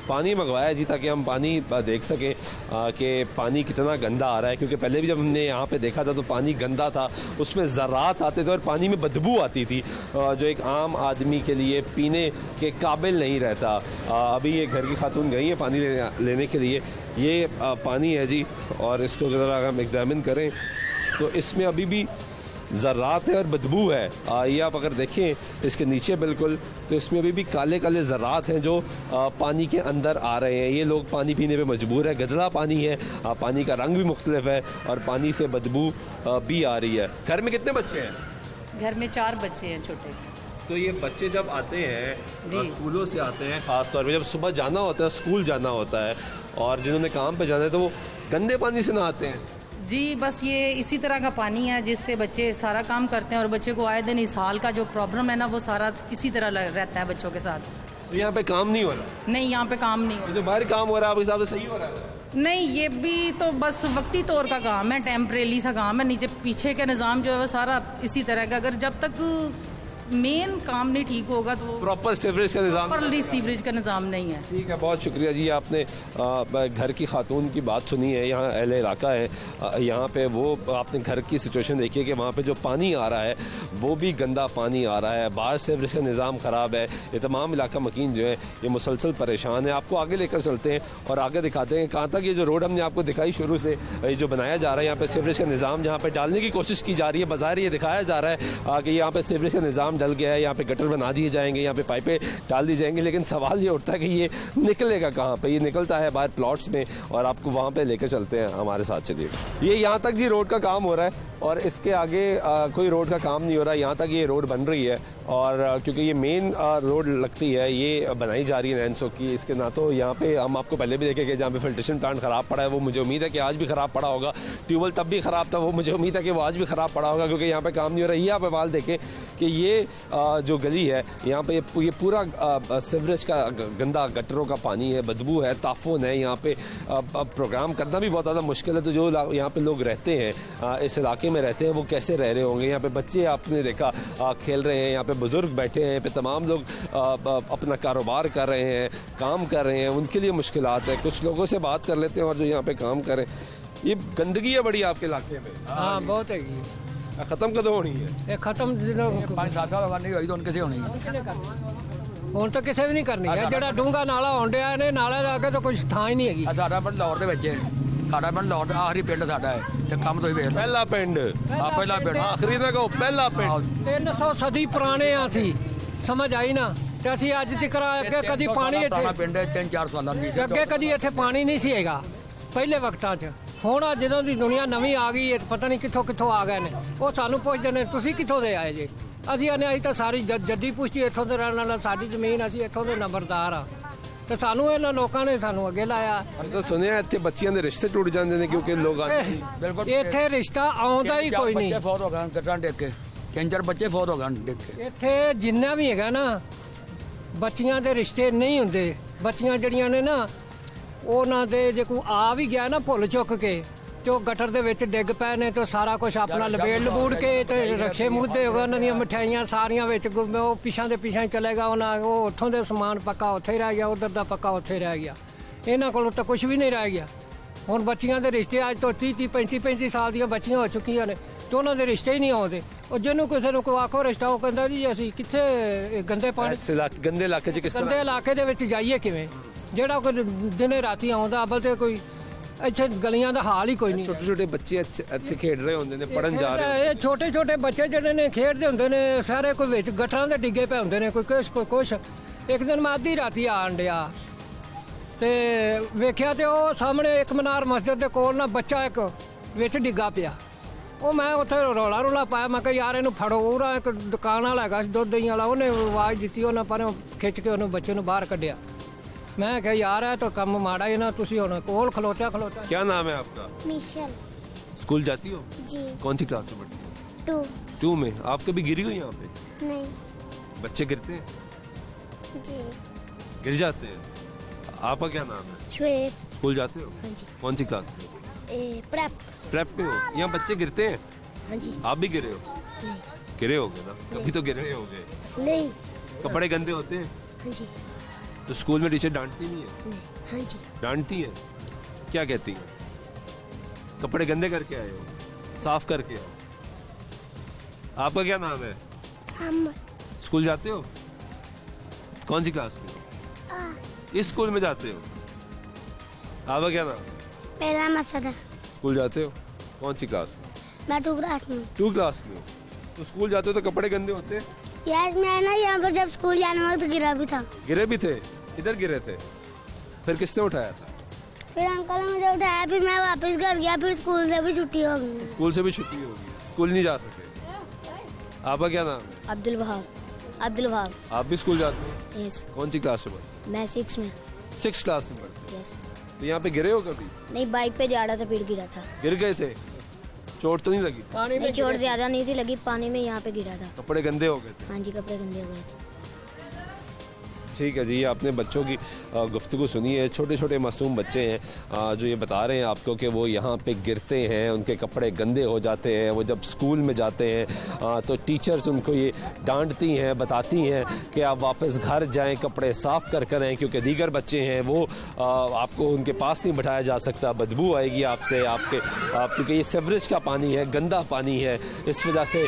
पानी मंगवाया जी, ताकि हम पानी देख सकें कि पानी कितना गंदा आ रहा है, क्योंकि पहले भी जब हमने यहाँ पे देखा था तो पानी गंदा था, उसमें ज़रात आते थे और पानी में बदबू आती थी, जो एक आम आदमी के लिए पीने के काबिल नहीं रहता। अभी ये घर की खातून गई है पानी लेने के लिए, ये पानी है जी, और इसको अगर हम एग्जामिन करें तो इसमें अभी भी ज़रात है और बदबू है। ये आप अगर देखें इसके नीचे बिल्कुल, तो इसमें अभी भी काले काले ज़रात हैं जो पानी के अंदर आ रहे हैं। ये लोग पानी पीने पे मजबूर है, गदला पानी है, पानी का रंग भी मुख्तलिफ है और पानी से बदबू भी आ रही है। घर में कितने बच्चे हैं? घर में 4 बच्चे हैं छोटे। तो ये बच्चे जब आते हैं स्कूलों से आते हैं, ख़ास तौर पर जब सुबह जाना होता है, स्कूल जाना होता है, और जिन्होंने काम पे जाना है, तो वो गंदे पानी से नहाते हैं। जी, बस ये इसी तरह का पानी है जिससे बच्चे सारा काम करते हैं, और बच्चे को आए दिन इस हाल का जो प्रॉब्लम है ना, वो सारा इसी तरह रहता है बच्चों के साथ। तो यहाँ पे काम नहीं हो रहा? नहीं, यहाँ पे काम नहीं हो रहा। जो बाहर काम हो रहा है आपके हिसाब से सही हो रहा है? नहीं, ये भी तो बस वक्ती तौर का काम है, टेम्परेरी सा काम है। नीचे पीछे का निज़ाम जो है वो सारा इसी तरह का, अगर जब तक मेन काम नहीं ठीक होगा तो प्रॉपर सीवरेज का निज़ाम, प्रॉपरली सीवरेज का निज़ाम नहीं है। ठीक है, बहुत शुक्रिया जी। आपने घर की खातून की बात सुनी है, यहाँ अहले इलाका है, यहाँ पे वो आपने घर की सिचुएशन देखी है कि वहाँ पे जो पानी आ रहा है वो भी गंदा पानी आ रहा है, बाहर सीवरेज का निज़ाम ख़राब है। ये तमाम इलाका मकीन जो है ये मुसलसल परेशान है। आपको आगे लेकर चलते हैं और आगे दिखाते हैं कहाँ तक ये जो रोड हमने आपको दिखाई शुरू से, ये जो बनाया जा रहा है, यहाँ पे सीवरेज का निज़ाम जहाँ पे डालने की कोशिश की जा रही है, बाज़ार ये दिखाया जा रहा है कि यहाँ पे सीवरेज का निज़ाम डल गया है, यहाँ पे गटर बना दिए जाएंगे, यहाँ पे पाइपें डाल दी जाएंगी, लेकिन सवाल ये उठता है कि ये निकलेगा कहाँ पे? ये निकलता है बाहर प्लॉट्स में, और आपको वहाँ पे लेकर चलते हैं, हमारे साथ चलिए। ये यहाँ तक जी रोड का काम हो रहा है और इसके आगे कोई रोड का काम नहीं हो रहा है। यहाँ तक ये रोड बन रही है और क्योंकि ये मेन रोड लगती है, ये बनाई जा रही है नैनसो की, इसके ना तो यहाँ पे हम आपको पहले भी देखे कि जहाँ पे फिल्ट्रेशन प्लांट ख़राब पड़ा है वो मुझे उम्मीद है कि आज भी ख़राब पड़ा होगा। ट्यूबवेल तब भी ख़राब था, वो मुझे उम्मीद है कि वो आज भी ख़राब पड़ा होगा, क्योंकि यहाँ पे काम नहीं हो रहा है। ये आप अहवाल देखें कि ये जो गली है यहाँ पे ये पूरा सीवरेज का गंदा गटरों का पानी है, बदबू है, ताफुन है। यहाँ पे प्रोग्राम करना भी बहुत ज़्यादा मुश्किल है। तो जो यहाँ पे लोग रहते हैं, इस इलाके में रहते हैं, वो कैसे रह रहे होंगे। यहाँ पे बच्चे आपने देखा खेल रहे हैं, यहाँ पे बुजुर्ग बैठे हैं, यहाँ पे तमाम लोग अपना कारोबार कर रहे हैं, काम कर रहे हैं, उनके लिए मुश्किलात है। कुछ लोगों से बात कर लेते हैं और जो यहाँ पे काम करें। ये गंदगी है बड़ी आपके इलाके में? हाँ बहुत है। खत्म कदों होनी है? ये खत्म 5-7 साल नहीं होई तो उन किसे होनी ਹੁਣ ਤਾਂ ਕਿਸੇ ਵੀ ਨਹੀਂ ਕਰਨੀ ਹੈ। ਜਿਹੜਾ ਡੂੰਗਾ ਨਾਲਾ ਹੋਣ ਡਿਆ ਨੇ, ਨਾਲੇ ਦਾ ਅੱਗੇ ਤਾਂ ਕੁਝ ਥਾਂ ਹੀ ਨਹੀਂ ਹੈਗੀ। ਸਾਡਾ ਪਿੰਡ ਲਾਹੌਰ ਦੇ ਵਿੱਚ ਹੈ, ਸਾਡਾ ਪਿੰਡ ਲਾਹੌਰ ਦਾ ਆਖਰੀ ਪਿੰਡ ਸਾਡਾ ਹੈ ਤੇ ਕੰਮ ਤੋਂ ਹੀ ਵੇਖ ਲਓ। ਪਹਿਲਾ ਪਿੰਡ ਪਹਿਲਾ ਪਿੰਡ ਆਖਰੀ ਦਾ ਕਹੋ, ਪਹਿਲਾ ਪਿੰਡ 300 ਸਦੀ ਪੁਰਾਣੇ ਆ ਅਸੀਂ, ਸਮਝ ਆਈ ਨਾ। ਤੇ ਅਸੀਂ ਅੱਜ ਤੱਕ ਅੱਗੇ ਕਦੀ ਪਾਣੀ ਇੱਥੇ ਪਿੰਡ 3-4 ਸਾਲਾਂ ਦੀ ਅੱਗੇ ਕਦੀ ਇੱਥੇ ਪਾਣੀ ਨਹੀਂ ਸੀ ਹੈਗਾ ਪਹਿਲੇ ਵਕਤਾਂ 'ਚ। ਹੁਣ ਜਦੋਂ ਦੀ ਦੁਨੀਆ ਨਵੀਂ ਆ ਗਈ ਹੈ, ਪਤਾ ਨਹੀਂ ਕਿੱਥੋਂ ਕਿੱਥੋਂ ਆ ਗਏ ਨੇ। ਉਹ ਸਾਨੂੰ ਪੁੱਛਦੇ ਨੇ ਤੁਸੀਂ ਕਿੱਥੋਂ ਦੇ ਆਏ ਜੇ। ਅਸੀਂ ਆਨੇ ਅਸੀਂ ਤਾਂ ਸਾਰੀ ਜੱਦੀ ਪੁਸ਼ਤੀ ਇੱਥੋਂ ਦੇ ਰਹਿਣ ਵਾਲਾ, ਸਾਡੀ ਜ਼ਮੀਨ, ਅਸੀਂ ਇੱਥੋਂ ਦੇ ਨੰਬਰਦਾਰ ਆ। ਤੇ ਸਾਨੂੰ ਇਹਨਾਂ ਲੋਕਾਂ ਨੇ ਸਾਨੂੰ ਅੱਗੇ ਲਾਇਆ। ਤਾਂ ਸੁਣਿਆ ਇੱਥੇ ਬੱਚਿਆਂ ਦੇ ਰਿਸ਼ਤੇ ਟੁੱਟ ਜਾਂਦੇ ਨੇ ਕਿਉਂਕਿ ਲੋਕ ਇੱਥੇ ਰਿਸ਼ਤਾ ਆਉਂਦਾ ਹੀ ਕੋਈ ਨਹੀਂ। ਫੌਤ ਹੋ ਗਏ ਗੱਟਾਂ ਡਿੱਗ ਕੇ, 3-4 ਬੱਚੇ ਫੌਤ ਹੋ ਗਏ ਡਿੱਗ ਕੇ। ਇੱਥੇ ਜਿੰਨਾ ਵੀ ਹੈਗਾ ਨਾ, ਬੱਚੀਆਂ ਦੇ ਰਿਸ਼ਤੇ ਨਹੀਂ ਹੁੰਦੇ। ਬੱਚੀਆਂ ਜਿਹੜੀਆਂ ਨੇ ਨਾ, ਉਹਨਾਂ ਦੇ ਜੇ ਕੋਈ ਆ ਵੀ ਗਿਆ ਨਾ ਭੁੱਲ ਚੁੱਕ ਕੇ, ਜੋ ਗਟਰ ਦੇ ਵਿੱਚ ਡਿੱਗ ਪਏ ਨੇ, ਤੇ ਸਾਰਾ ਕੁਝ ਆਪਣਾ ਲਬੇੜ ਲਬੂੜ ਕੇ ਤੇ ਰਕਸ਼ੇ ਮੁੱਦੇ ਹੋ ਗਏ। ਉਹਨਾਂ ਦੀਆਂ ਮਠਿਆਈਆਂ ਸਾਰੀਆਂ ਵਿੱਚ ਉਹ ਪਿਛਾਂ ਦੇ ਪਿਛਾਂ ਹੀ ਚਲੇਗਾ। ਉਹਨਾਂ ਉਹ ਉੱਥੋਂ ਦੇ ਸਮਾਨ ਪੱਕਾ ਉੱਥੇ ਹੀ ਰਹਿ ਗਿਆ, ਉਧਰ ਦਾ ਪੱਕਾ ਉੱਥੇ ਹੀ ਰਹਿ ਗਿਆ। ਇਹਨਾਂ ਕੋਲੋਂ ਤਾਂ ਕੁਝ ਵੀ ਨਹੀਂ ਰਹਿ ਗਿਆ। ਹੁਣ ਬੱਚੀਆਂ ਦੇ ਰਿਸ਼ਤੇ ਅੱਜ ਤੋਂ 30-30 35-35 ਸਾਲ ਦੀਆਂ ਬੱਚੀਆਂ ਹੋ ਚੁੱਕੀਆਂ ਨੇ, ਤੇ ਉਹਨਾਂ ਦੇ ਰਿਸ਼ਤੇ ਹੀ ਨਹੀਂ ਆਉਂਦੇ। ਉਹ ਜਿਹਨੂੰ ਕਿਸੇ ਨੂੰ ਕੋਈ ਆਖੋ ਰਿਸ਼ਤਾ, ਉਹ ਕਹਿੰਦਾ ਜੀ ਅਸੀਂ ਕਿੱਥੇ ਗੰਦੇ ਪਾਣੀ ਗੰਦੇ ਇਲਾਕੇ 'ਚ, ਕਿਸ ਤਰ੍ਹਾਂ ਗੰਦੇ ਇਲਾਕੇ ਦੇ ਵਿੱਚ ਜਾਈਏ ਕਿਵੇਂ? ਜਿਹੜਾ ਕੋਈ ਦਿਨੇ ਰਾਤੀ ਆਉਂਦਾ, ਅਬਲ ਤੇ ਕੋਈ ਇੱਥੇ ਗਲੀਆਂ ਦਾ ਹਾਲ ਹੀ ਕੋਈ ਨਹੀਂ। ਛੋਟੇ ਛੋਟੇ ਬੱਚੇ ਇੱਥੇ ਖੇਡ ਰਹੇ ਹੁੰਦੇ ਨੇ, ਪੜਨ ਜਾ ਰਹੇ ਨੇ। ਛੋਟੇ ਛੋਟੇ ਬੱਚੇ ਜਿਹੜੇ ਨੇ ਖੇਡਦੇ ਹੁੰਦੇ ਨੇ, ਸਾਰੇ ਕੋਈ ਵਿੱਚ ਗਟਰਾਂ ਦੇ ਡਿੱਗੇ ਪਏ ਹੁੰਦੇ ਨੇ, ਕੋਈ ਕੁਛ। ਇੱਕ ਦਿਨ ਮੈਂ ਅੱਧੀ ਰਾਤੀ ਆਣ ਡਿਆ ਤੇ ਵੇਖਿਆ ਤੇ ਉਹ ਸਾਹਮਣੇ ਇੱਕ ਮਨਾਰ ਮਸਜਿਦ ਦੇ ਕੋਲ ਨਾ ਬੱਚਾ ਇੱਕ ਵਿੱਚ ਡਿੱਗਾ ਪਿਆ। ਉਹ ਮੈਂ ਉੱਥੇ ਰੌਲਾ ਪਾਇਆ, ਮੈਂ ਕਿਹਾ ਯਾਰ ਇਹਨੂੰ ਫੜੋ। ਉਹਦਾ ਇੱਕ ਦੁਕਾਨ ਵਾਲਾ ਹੈਗਾ ਦੁੱਧ ਦਹੀਂ ਵਾਲਾ, ਉਹਨੇ ਆਵਾਜ਼ ਦਿੱਤੀ, ਉਹਨਾਂ ਪਰ ਖਿੱਚ ਕੇ ਉਹਨੂੰ ਬੱਚੇ ਨੂੰ ਬਾਹਰ ਕੱਢਿਆ। मैं क्या यार है तो कम माड़ा ही ना, तुसी होना कोल खलोता। क्या नाम है आपका? मिशेल। स्कूल जाती हो? जी। कौन सी क्लास में पढ़ती हो? 2 में। आप कभी गिरी हो यहाँ पे? नहीं। बच्चे गिरते हैं? जी। गिर जाते हैं? आपका क्या नाम है? श्वेत। स्कूल जाते हो? हाँ जी। कौन सी क्लास में? प्रेप पे हो? यहाँ बच्चे गिरते हैं? हाँ जी। आप भी गिरे हो? नहीं। गिरे होगे ना, कभी तो गिरे होगे। नहीं। कपड़े गंदे होते हैं? हाँ जी। तो स्कूल में टीचर डांटती नहीं है? हाँ जी। डांटती है? क्या कहती है? कपड़े गंदे करके आए हो, साफ करके आओ। आपका क्या नाम है? स्कूल जाते हो? कौन सी क्लास में? इस स्कूल में जाते हो? आपका क्या नाम है? पहला मसला। स्कूल जाते हो? कौन सी क्लास में? मैं 2 क्लास में। 2 क्लास में हो? तो स्कूल जाते हो तो कपड़े गंदे होते हैं? यार मैं ना यहाँ पर जब स्कूल जाने वक्त गिरा भी था। गिरे भी थे? इधर गिरे थे? फिर किसने उठाया था? फिर अंकल ने मुझे उठाया, फिर मैं वापस घर गया, फिर स्कूल से भी छुट्टी हो गई। स्कूल से भी छुट्टी होगी, स्कूल नहीं जा सके। आपका क्या नाम है? अब्दुल वहाब। आप भी स्कूल जाते हो? यस। कौन सी क्लास में पढ़ते? मैं 6 में। 6 क्लास में पढ़ते? यस। तो यहाँ पे गिरे हो कभी? नहीं, बाइक पे जा रहा था, फिर गिरा था। गिर गए थे? चोट तो नहीं लगी? नहीं, चोट ज्यादा नहीं थी लगी, पानी में यहाँ पे गिरा था। कपड़े गंदे हो गए थे? हाँ जी, कपड़े गंदे हो गए थे। ठीक है जी, आपने बच्चों की गुफ्तगू सुनी है। छोटे छोटे मासूम बच्चे हैं जो ये बता रहे हैं आपको कि वो यहाँ पे गिरते हैं, उनके कपड़े गंदे हो जाते हैं। वो जब स्कूल में जाते हैं तो टीचर्स उनको ये डांटती हैं, बताती हैं कि आप वापस घर जाएं, कपड़े साफ़ कर करें, क्योंकि दीगर बच्चे हैं वो आपको उनके पास नहीं बिठाया जा सकता, बदबू आएगी आपसे, क्योंकि ये सीवरेज का पानी है, गंदा पानी है। इस वजह से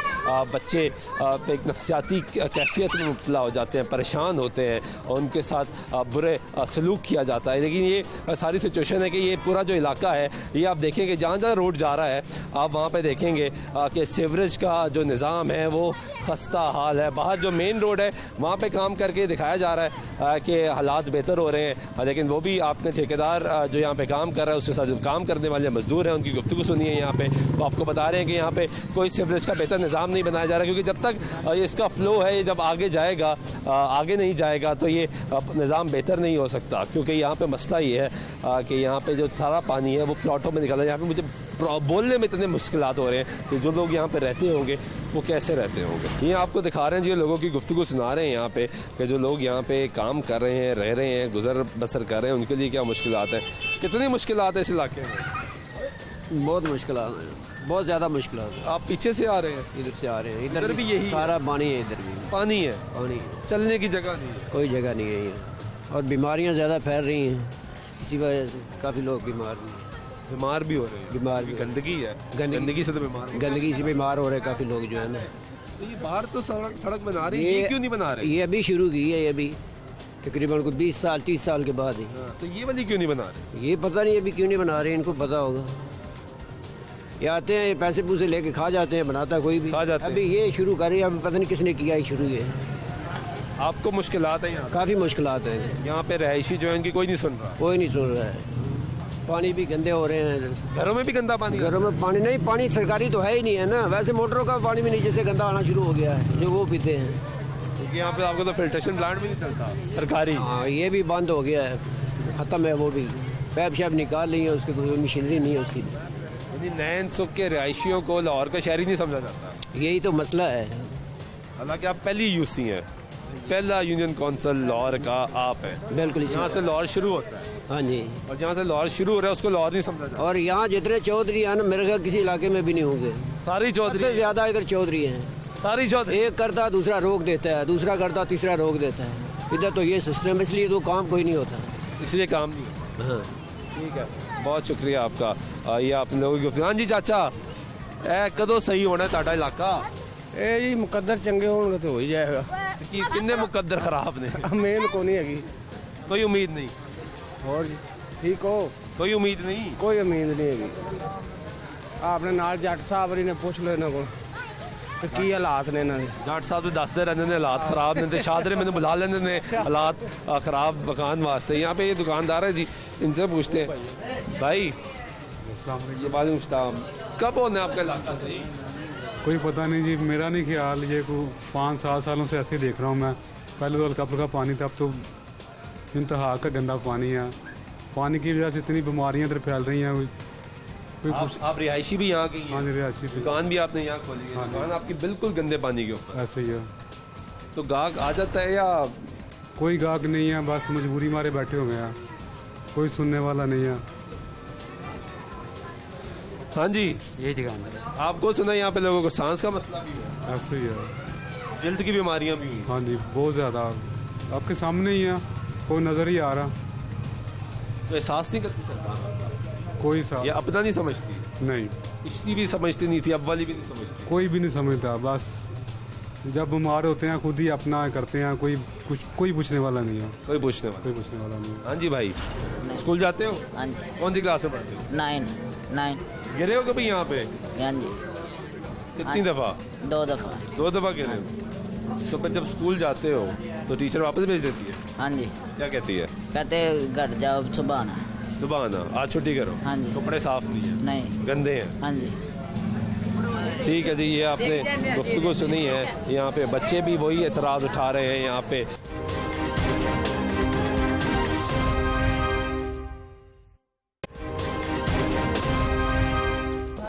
बच्चे एक नफसियाती कैफियत में मुब्तला हो जाते हैं, परेशान होते हैं। उनके साथ बुरे सलूक किया जाता है। लेकिन ये सारी सिचुएशन है कि ये पूरा जो इलाका है ये आप देखेंगे जहाँ जहाँ रोड जा रहा है आप वहाँ पे देखेंगे कि सीवरेज का जो निज़ाम है वो खस्ता हाल है। बाहर जो मेन रोड है वहाँ पे काम करके दिखाया जा रहा है कि हालात बेहतर हो रहे हैं, लेकिन वो भी आपने ठेकेदार जो यहाँ पे काम कर रहा है उसके साथ जो काम करने वाले मजदूर हैं उनकी गुफ्तगू सुनी है यहाँ पे। वो आपको बता रहे हैं कि यहाँ पे कोई सीवरेज का बेहतर निज़ाम नहीं बनाया जा रहा, क्योंकि जब तक इसका फ़्लो है ये जब आगे जाएगा आगे नहीं जाएगा तो ये निज़ाम बेहतर नहीं हो सकता। क्योंकि यहाँ पे मसला ये है कि यहाँ पे जो सारा पानी है वो प्लॉटों में निकला है। यहाँ पे मुझे बोलने में इतने मुश्किलात हो रहे हैं कि जो लोग यहाँ पे रहते होंगे वो कैसे रहते होंगे। ये आपको दिखा रहे हैं जी, लोगों की गुफ्तगू सुना रहे हैं यहाँ पे कि जो लोग यहाँ पे काम कर रहे हैं, रह रहे हैं, गुजर बसर कर रहे हैं, उनके लिए क्या मुश्किलात हैं, कितनी मुश्किलात है इस इलाके में? बहुत मुश्किलात है, बहुत ज़्यादा मुश्किलात है। आप पीछे से आ रहे हैं? इधर से आ रहे हैं, इधर भी यही सारा पानी है, इधर भी पानी है, पानी चलने की जगह नहीं है, कोई जगह नहीं है ये, और बीमारियाँ ज़्यादा फैल रही हैं, इसी वजह से काफ़ी लोग बीमार भी हो रहे हैं। बीमार भी गंदगी है, गंदगी से तो बीमार, गंदगी से बीमार हो रहे हैं काफ़ी लोग जो है ना। तो ये बाहर तो सड़क बना रही है, ये क्यों नहीं बना रहे? ये अभी शुरू की है, ये अभी तकरीबन को 20 साल 30 साल के बाद ही। तो ये वाली क्यों नहीं बना रहे? ये पता नहीं अभी क्यों नहीं बना रहे, इनको पता होगा। ये आते हैं, ये पैसे पूसे लेके खा जाते हैं, बनाता कोई भी, खा जाते हैं। अभी ये शुरू कर रही है, अभी पता नहीं किसने किया है शुरू। ये आपको मुश्किलात है यहाँ? काफ़ी मुश्किलात है यहाँ पे रहायशी जो है इनकी कोई नहीं सुन रहा, कोई नहीं सुन रहा है। पानी भी गंदे हो रहे हैं, घरों में भी गंदा पानी, घरों में पानी नहीं, पानी सरकारी तो है ही नहीं है ना। वैसे मोटरों का पानी भी नीचे से गंदा आना शुरू हो गया है जो वो पीते हैं, क्योंकि यहाँ पे आपको तो फिल्ट्रेशन प्लांट भी नहीं चलता सरकारी। हाँ, ये भी बंद हो गया है, ख़त्म है वो भी, पैप शैप निकाल ली है उसकी, कोई मशीनरी नहीं है उसकी। यानी नैन सुख के रहायशियों को लाहौर का शहरी नहीं समझा जाता, यही तो मसला है। हालांकि आप पहली यूसी हैं, पहला यूनियन काउंसिल लाहौर का आप है, बिल्कुल, यहाँ से लाहौर शुरू होता है। हाँ जी, और जहाँ से लाहौर शुरू हो रहा है उसको लाहौर नहीं समझा जाता। और यहाँ जितने चौधरी हैं ना, मेरे ख्याल किसी इलाके में भी नहीं होंगे, सारी चौधरी सबसे ज़्यादा इधर चौधरी हैं, सारी चौधरी। एक करता दूसरा रोक देता है, दूसरा करता तीसरा रोक देता है, इधर तो ये सिस्टम, इसलिए तो काम कोई नहीं होता, इसलिए काम नहीं होता। हाँ ठीक है, बहुत शुक्रिया आपका। ये आप लोगों की। हाँ जी चाचा, ए कदों सही होना ताड़ा इलाका? ਇਹ ਜੀ ਮੁਕੱਦਰ ਚੰਗੇ ਹੋਣਗੇ ਤੇ ਹੋ ਹੀ ਜਾਏਗਾ। कि किन्ने मुकद्दर खराब ने? मेन को नहीं हैगी, कोई उम्मीद नहीं। और जी ठीक हो? कोई उम्मीद नहीं, कोई उम्मीद नहीं हैगी। आपने नाल जट साहब ने पूछ लो इन्हों को की हालात ने इन्होंने। जट साहब तो दसते रहते हैं हालात खराब ने, तो शादरे मैंने बुला लेते हैं हालात खराब मकान वास्ते। यहाँ पे ये दुकानदार है जी, इनसे पूछते हैं। भाई वालेकुम सलाम, कब होना आपका इलाका सही? कोई पता नहीं जी, मेरा नहीं ख्याल, ये को 5-7 सालों से ऐसे ही देख रहा हूँ मैं। पहले तो हल्का फुल्का पानी था, अब तो इंतहा का गंदा पानी है। पानी की वजह से इतनी बीमारियाँ इधर फैल रही हैं। कोई आप रिहायशी भी यहाँ की? हाँ जी, रिहायशी भी। दुकान भी आपने यहाँ खोली है? दुकान आपकी बिल्कुल गंदे पानी के ऊपर? ऐसे ही है। तो गाहक आ जाता है या? कोई गाहक नहीं है, बस मजबूरी मारे बैठे हुए हैं, कोई सुनने वाला नहीं है। हाँ जी, यही दुकान है। आपको सुना यहाँ पे लोगों को सांस का मसला भी है? ऐसे ही है, जल्द की बीमारियाँ भी हुई? हाँ जी, बहुत ज़्यादा, आपके सामने ही है, कोई नज़र ही आ रहा। तो एहसास नहीं करती सरकार? कोई सा या अपना नहीं समझती? नहीं, पिछली भी समझती नहीं थी, अब वाली भी नहीं समझती? कोई भी नहीं समझता, बस जब बीमार होते हैं खुद ही अपना करते हैं, कोई पूछने वाला नहीं है। कोई पूछने वाला नहीं। हाँ जी भाई, स्कूल जाते हो? हाँ जी। कौन सी क्लास में पढ़ते हो? 9। गिरे हो कभी यहाँ पे? हाँ जी। कितनी दफ़ा? 2 दफ़ा। 2 दफ़ा गिरे हो? तो फिर जब स्कूल जाते हो तो टीचर वापस भेज देती है? हाँ जी। क्या कहती है? कहते घर जाओ, सुबह आना। सुबह आना, आज छुट्टी करो? हाँ जी। कपड़े साफ नहीं है? नहीं, गंदे हैं? हाँ जी। ठीक है जी, ये आपने गुफ्तगू सुनी है। यहाँ पे बच्चे भी वही एतराज़ उठा रहे हैं। यहाँ पे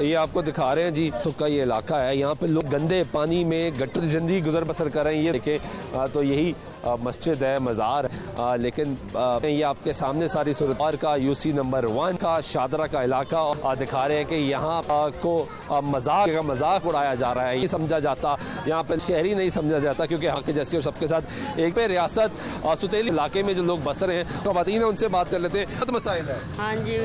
ये आपको दिखा रहे हैं जी, तो का ये इलाका है, यहाँ पे लोग गंदे पानी में गटर ज़िंदगी गुजर बसर कर रहे हैं। ये देखें तो यही मस्जिद है, मज़ार, लेकिन ये आपके सामने सारी सूरत का यूसी नंबर 1 का शादरा का इलाका दिखा रहे हैं कि यहाँ को मजाक उड़ाया जा रहा है। ये समझा जाता, यहाँ पर शहरी नहीं समझा जाता, क्योंकि यहाँ के जैसे और सबके साथ एक पे रियासत सुतेली इलाके में जो लोग बस रहे हैं, ख़वातीन है, उनसे बात कर लेते हैं। बहुत मसाइल है। हाँ जी,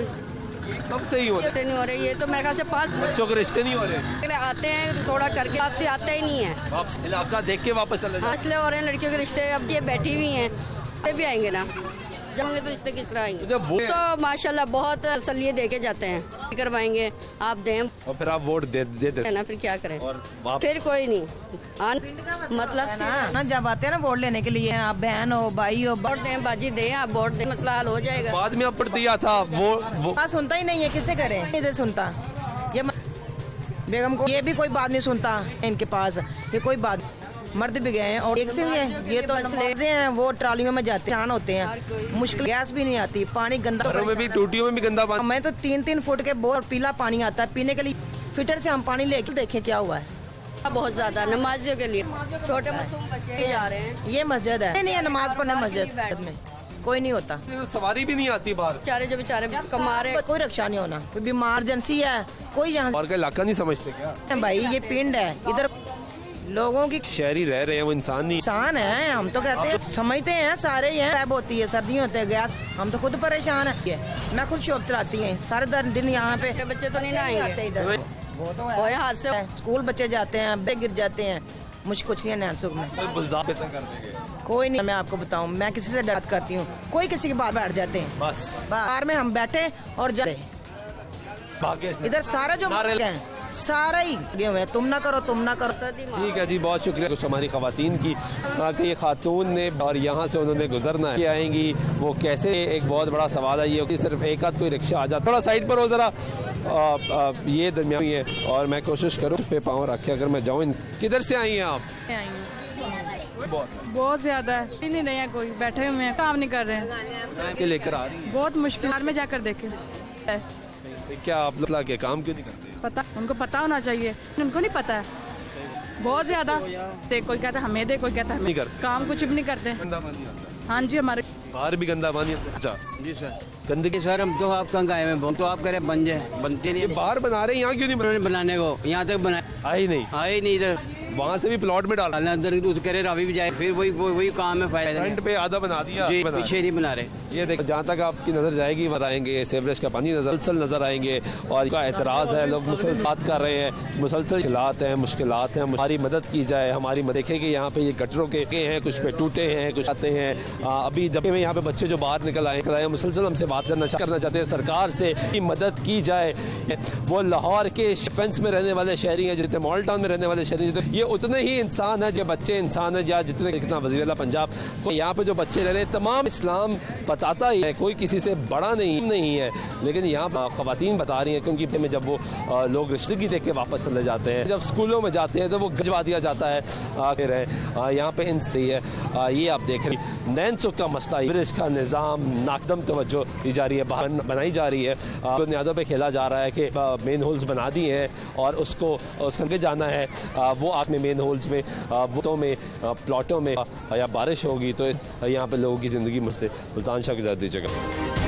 कब से ही हो रहे? नहीं हो रही है तो मेरे ख्याल से 5 बच्चों के रिश्ते नहीं हो रहे? आते हैं तो थोड़ा करके, वापसी आते ही नहीं है, वापस इलाका देख के वापस चले जाते हैं। इसलिए हो रहे हैं लड़कियों के रिश्ते। अब ये बैठी हुई हैं, भी आएंगे ना, जाएंगे तो इससे किस तरह आएंगे। तो माशाल्लाह बहुत तसल्ली दे के जाते हैं, करवाएंगे आप दें और फिर आप वोट दे देते ना, फिर क्या करें। और फिर कोई नहीं मतलब ना जब आते हैं ना वोट लेने के लिए, आप बहन हो भाई हो, वोट दें बाजी दें, आप वोट दें, मसला हल हो जाएगा। बाद में अब दिया था वो सुनता ही नहीं है, किससे करें, इधर सुनता ये बेगम को, ये भी कोई बात नहीं सुनता इनके पास, ये कोई बात, मर्द भी गए हैं और एक से भी है, ये तो नमाज़ें हैं, वो ट्रालियों में जाते हैं, होते हैं, मुश्किल, गैस भी नहीं आती, पानी गंदा, घरों में भी टूटियों में भी गंदा पानी। मैं तो 3-3 फुट के बोर पीला पानी आता है पीने के लिए, फिल्टर से हम पानी लेके देखें क्या हुआ है। बहुत ज्यादा नमाजियों के लिए, छोटे मासूम बच्चे ही जा रहे हैं। ये मस्जिद है, नहीं है नमाज पढ़ने मस्जिद में कोई नहीं होता, सवारी भी नहीं आती बाहर, बेचारे जो बेचारे कमा रहे, कोई रक्षा नहीं होना, कोई बीमार एजेंसी है, कोई यहाँ और का इलाका नहीं समझते क्या भाई, ये पिंड है, इधर लोगों की शहरी रह रहे हैं, वो इंसान नहीं, इंसान है, हम तो कहते हैं समझते हैं सारे ही हैं, गायब होती है, सर्दी होते हैं गैस, हम तो खुद परेशान है। मैं खुद शॉप चलाती हूँ, सारे दिन यहाँ पे बच्चे तो नहीं ना आएंगे इधर, वो हाथ से स्कूल बच्चे जाते हैं, बे गिर जाते हैं, मुझे कुछ नहीं है नैनसुख में, कोई नहीं। मैं आपको बताऊं, मैं किसी से डर करती हूँ, कोई किसी की बात बैठ जाते हैं, बस बाहर में हम बैठे और जाते, इधर सारा जो हैं सारा ही गए हुए, तुम ना करो तुम ना करो। ठीक है जी, बहुत शुक्रिया। कुछ हमारी खवातीन की कि ये खातून ने और यहाँ से उन्होंने गुजरना है, आएंगी वो कैसे, एक बहुत बड़ा सवाल है ये कि सिर्फ एक आध कोई रिक्शा आ जाता, थोड़ा साइड पर हो जरा, ये दरमियानी है और मैं कोशिश करूँ पे पाँव रखे अगर मैं जाऊँ। किधर से आई हैं आप? बहुत ज्यादा है, नहीं है, कोई बैठे हुए हैं, काम नहीं कर रहे हैं, के लेकर आ रही है, बहुत मुश्किल में जाकर देखे। क्या आप लोग के काम क्यों नहीं करते? पता उनको पता होना चाहिए, उनको नहीं पता है, बहुत ज्यादा देख, कोई कहता है हमें दे, कोई कहता है हमें, काम कुछ भी नहीं करते। हाँ जी, हमारे बाहर भी गंदा पानी। अच्छा जी सर, गंदगी सर हम तो आप तंग आए हैं, तो आप कह रहे बन जाए, बनते नहीं, बाहर बना रहे हैं, यहाँ क्यों नहीं बनाने को, यहाँ तक बनाए आई नहीं, आए नहीं इधर, वहाँ से भी प्लॉट में डालना अंदर करे रावी भी जाए, फिर वही काम है, फायदा फ्रंट पे आधा बना दिया, पीछे नहीं बना रहे। ये देखो जहाँ तक आपकी नजर जाएगी बताएंगे, सेवरेज का पानी मुसलसल नजर आएंगे और का एतराज है, लोग मुसलसल बात कर रहे हैं, मुसलसल हालात हैं, मुश्किलात हैं, हमारी मदद की जाए, हमारी देखें कि यहाँ पे ये गटरों के हैं, कुछ पे टूटे हैं, कुछ आते हैं। अभी जब यहाँ पे बच्चे जो बाहर निकल आए मुसलसल हमसे बात करना चाहते हैं सरकार से कि मदद की जाए। वो लाहौर के फेंस में रहने वाले शहरी हैं, जितने मॉल टाउन में रहने वाले शहरी, ये उतने ही इंसान है, जो बच्चे इंसान है, या जितने कितना वज़ीर-ए-आला पंजाब को यहाँ पे जो बच्चे रह रहे हैं, तमाम इस्लाम बताता ही है, कोई किसी से बड़ा नहीं है, लेकिन यहाँ खवातीन बता रही हैं क्योंकि में जब वो लोग रिश्तेगी देख के वापस चले जाते हैं, जब स्कूलों में जाते हैं तो वो गजवा दिया जाता है। यहाँ पे इनसे है, ये आप देख रहे हैं नैन सुख का मसला, ब्रिज का निज़ाम नाकदम तवज्जो दी जा रही है, बाहर बनाई जा रही है, बुनियादों पे खेला जा रहा है कि मेन होल्स बना दिए हैं और उसको आगे जाना है, वो आप में मेन होल्स में वोटों में प्लॉटों में या बारिश होगी तो यहाँ पे लोगों की ज़िंदगी मुझसे सुल्तान शाह की ज़्यादा जगह।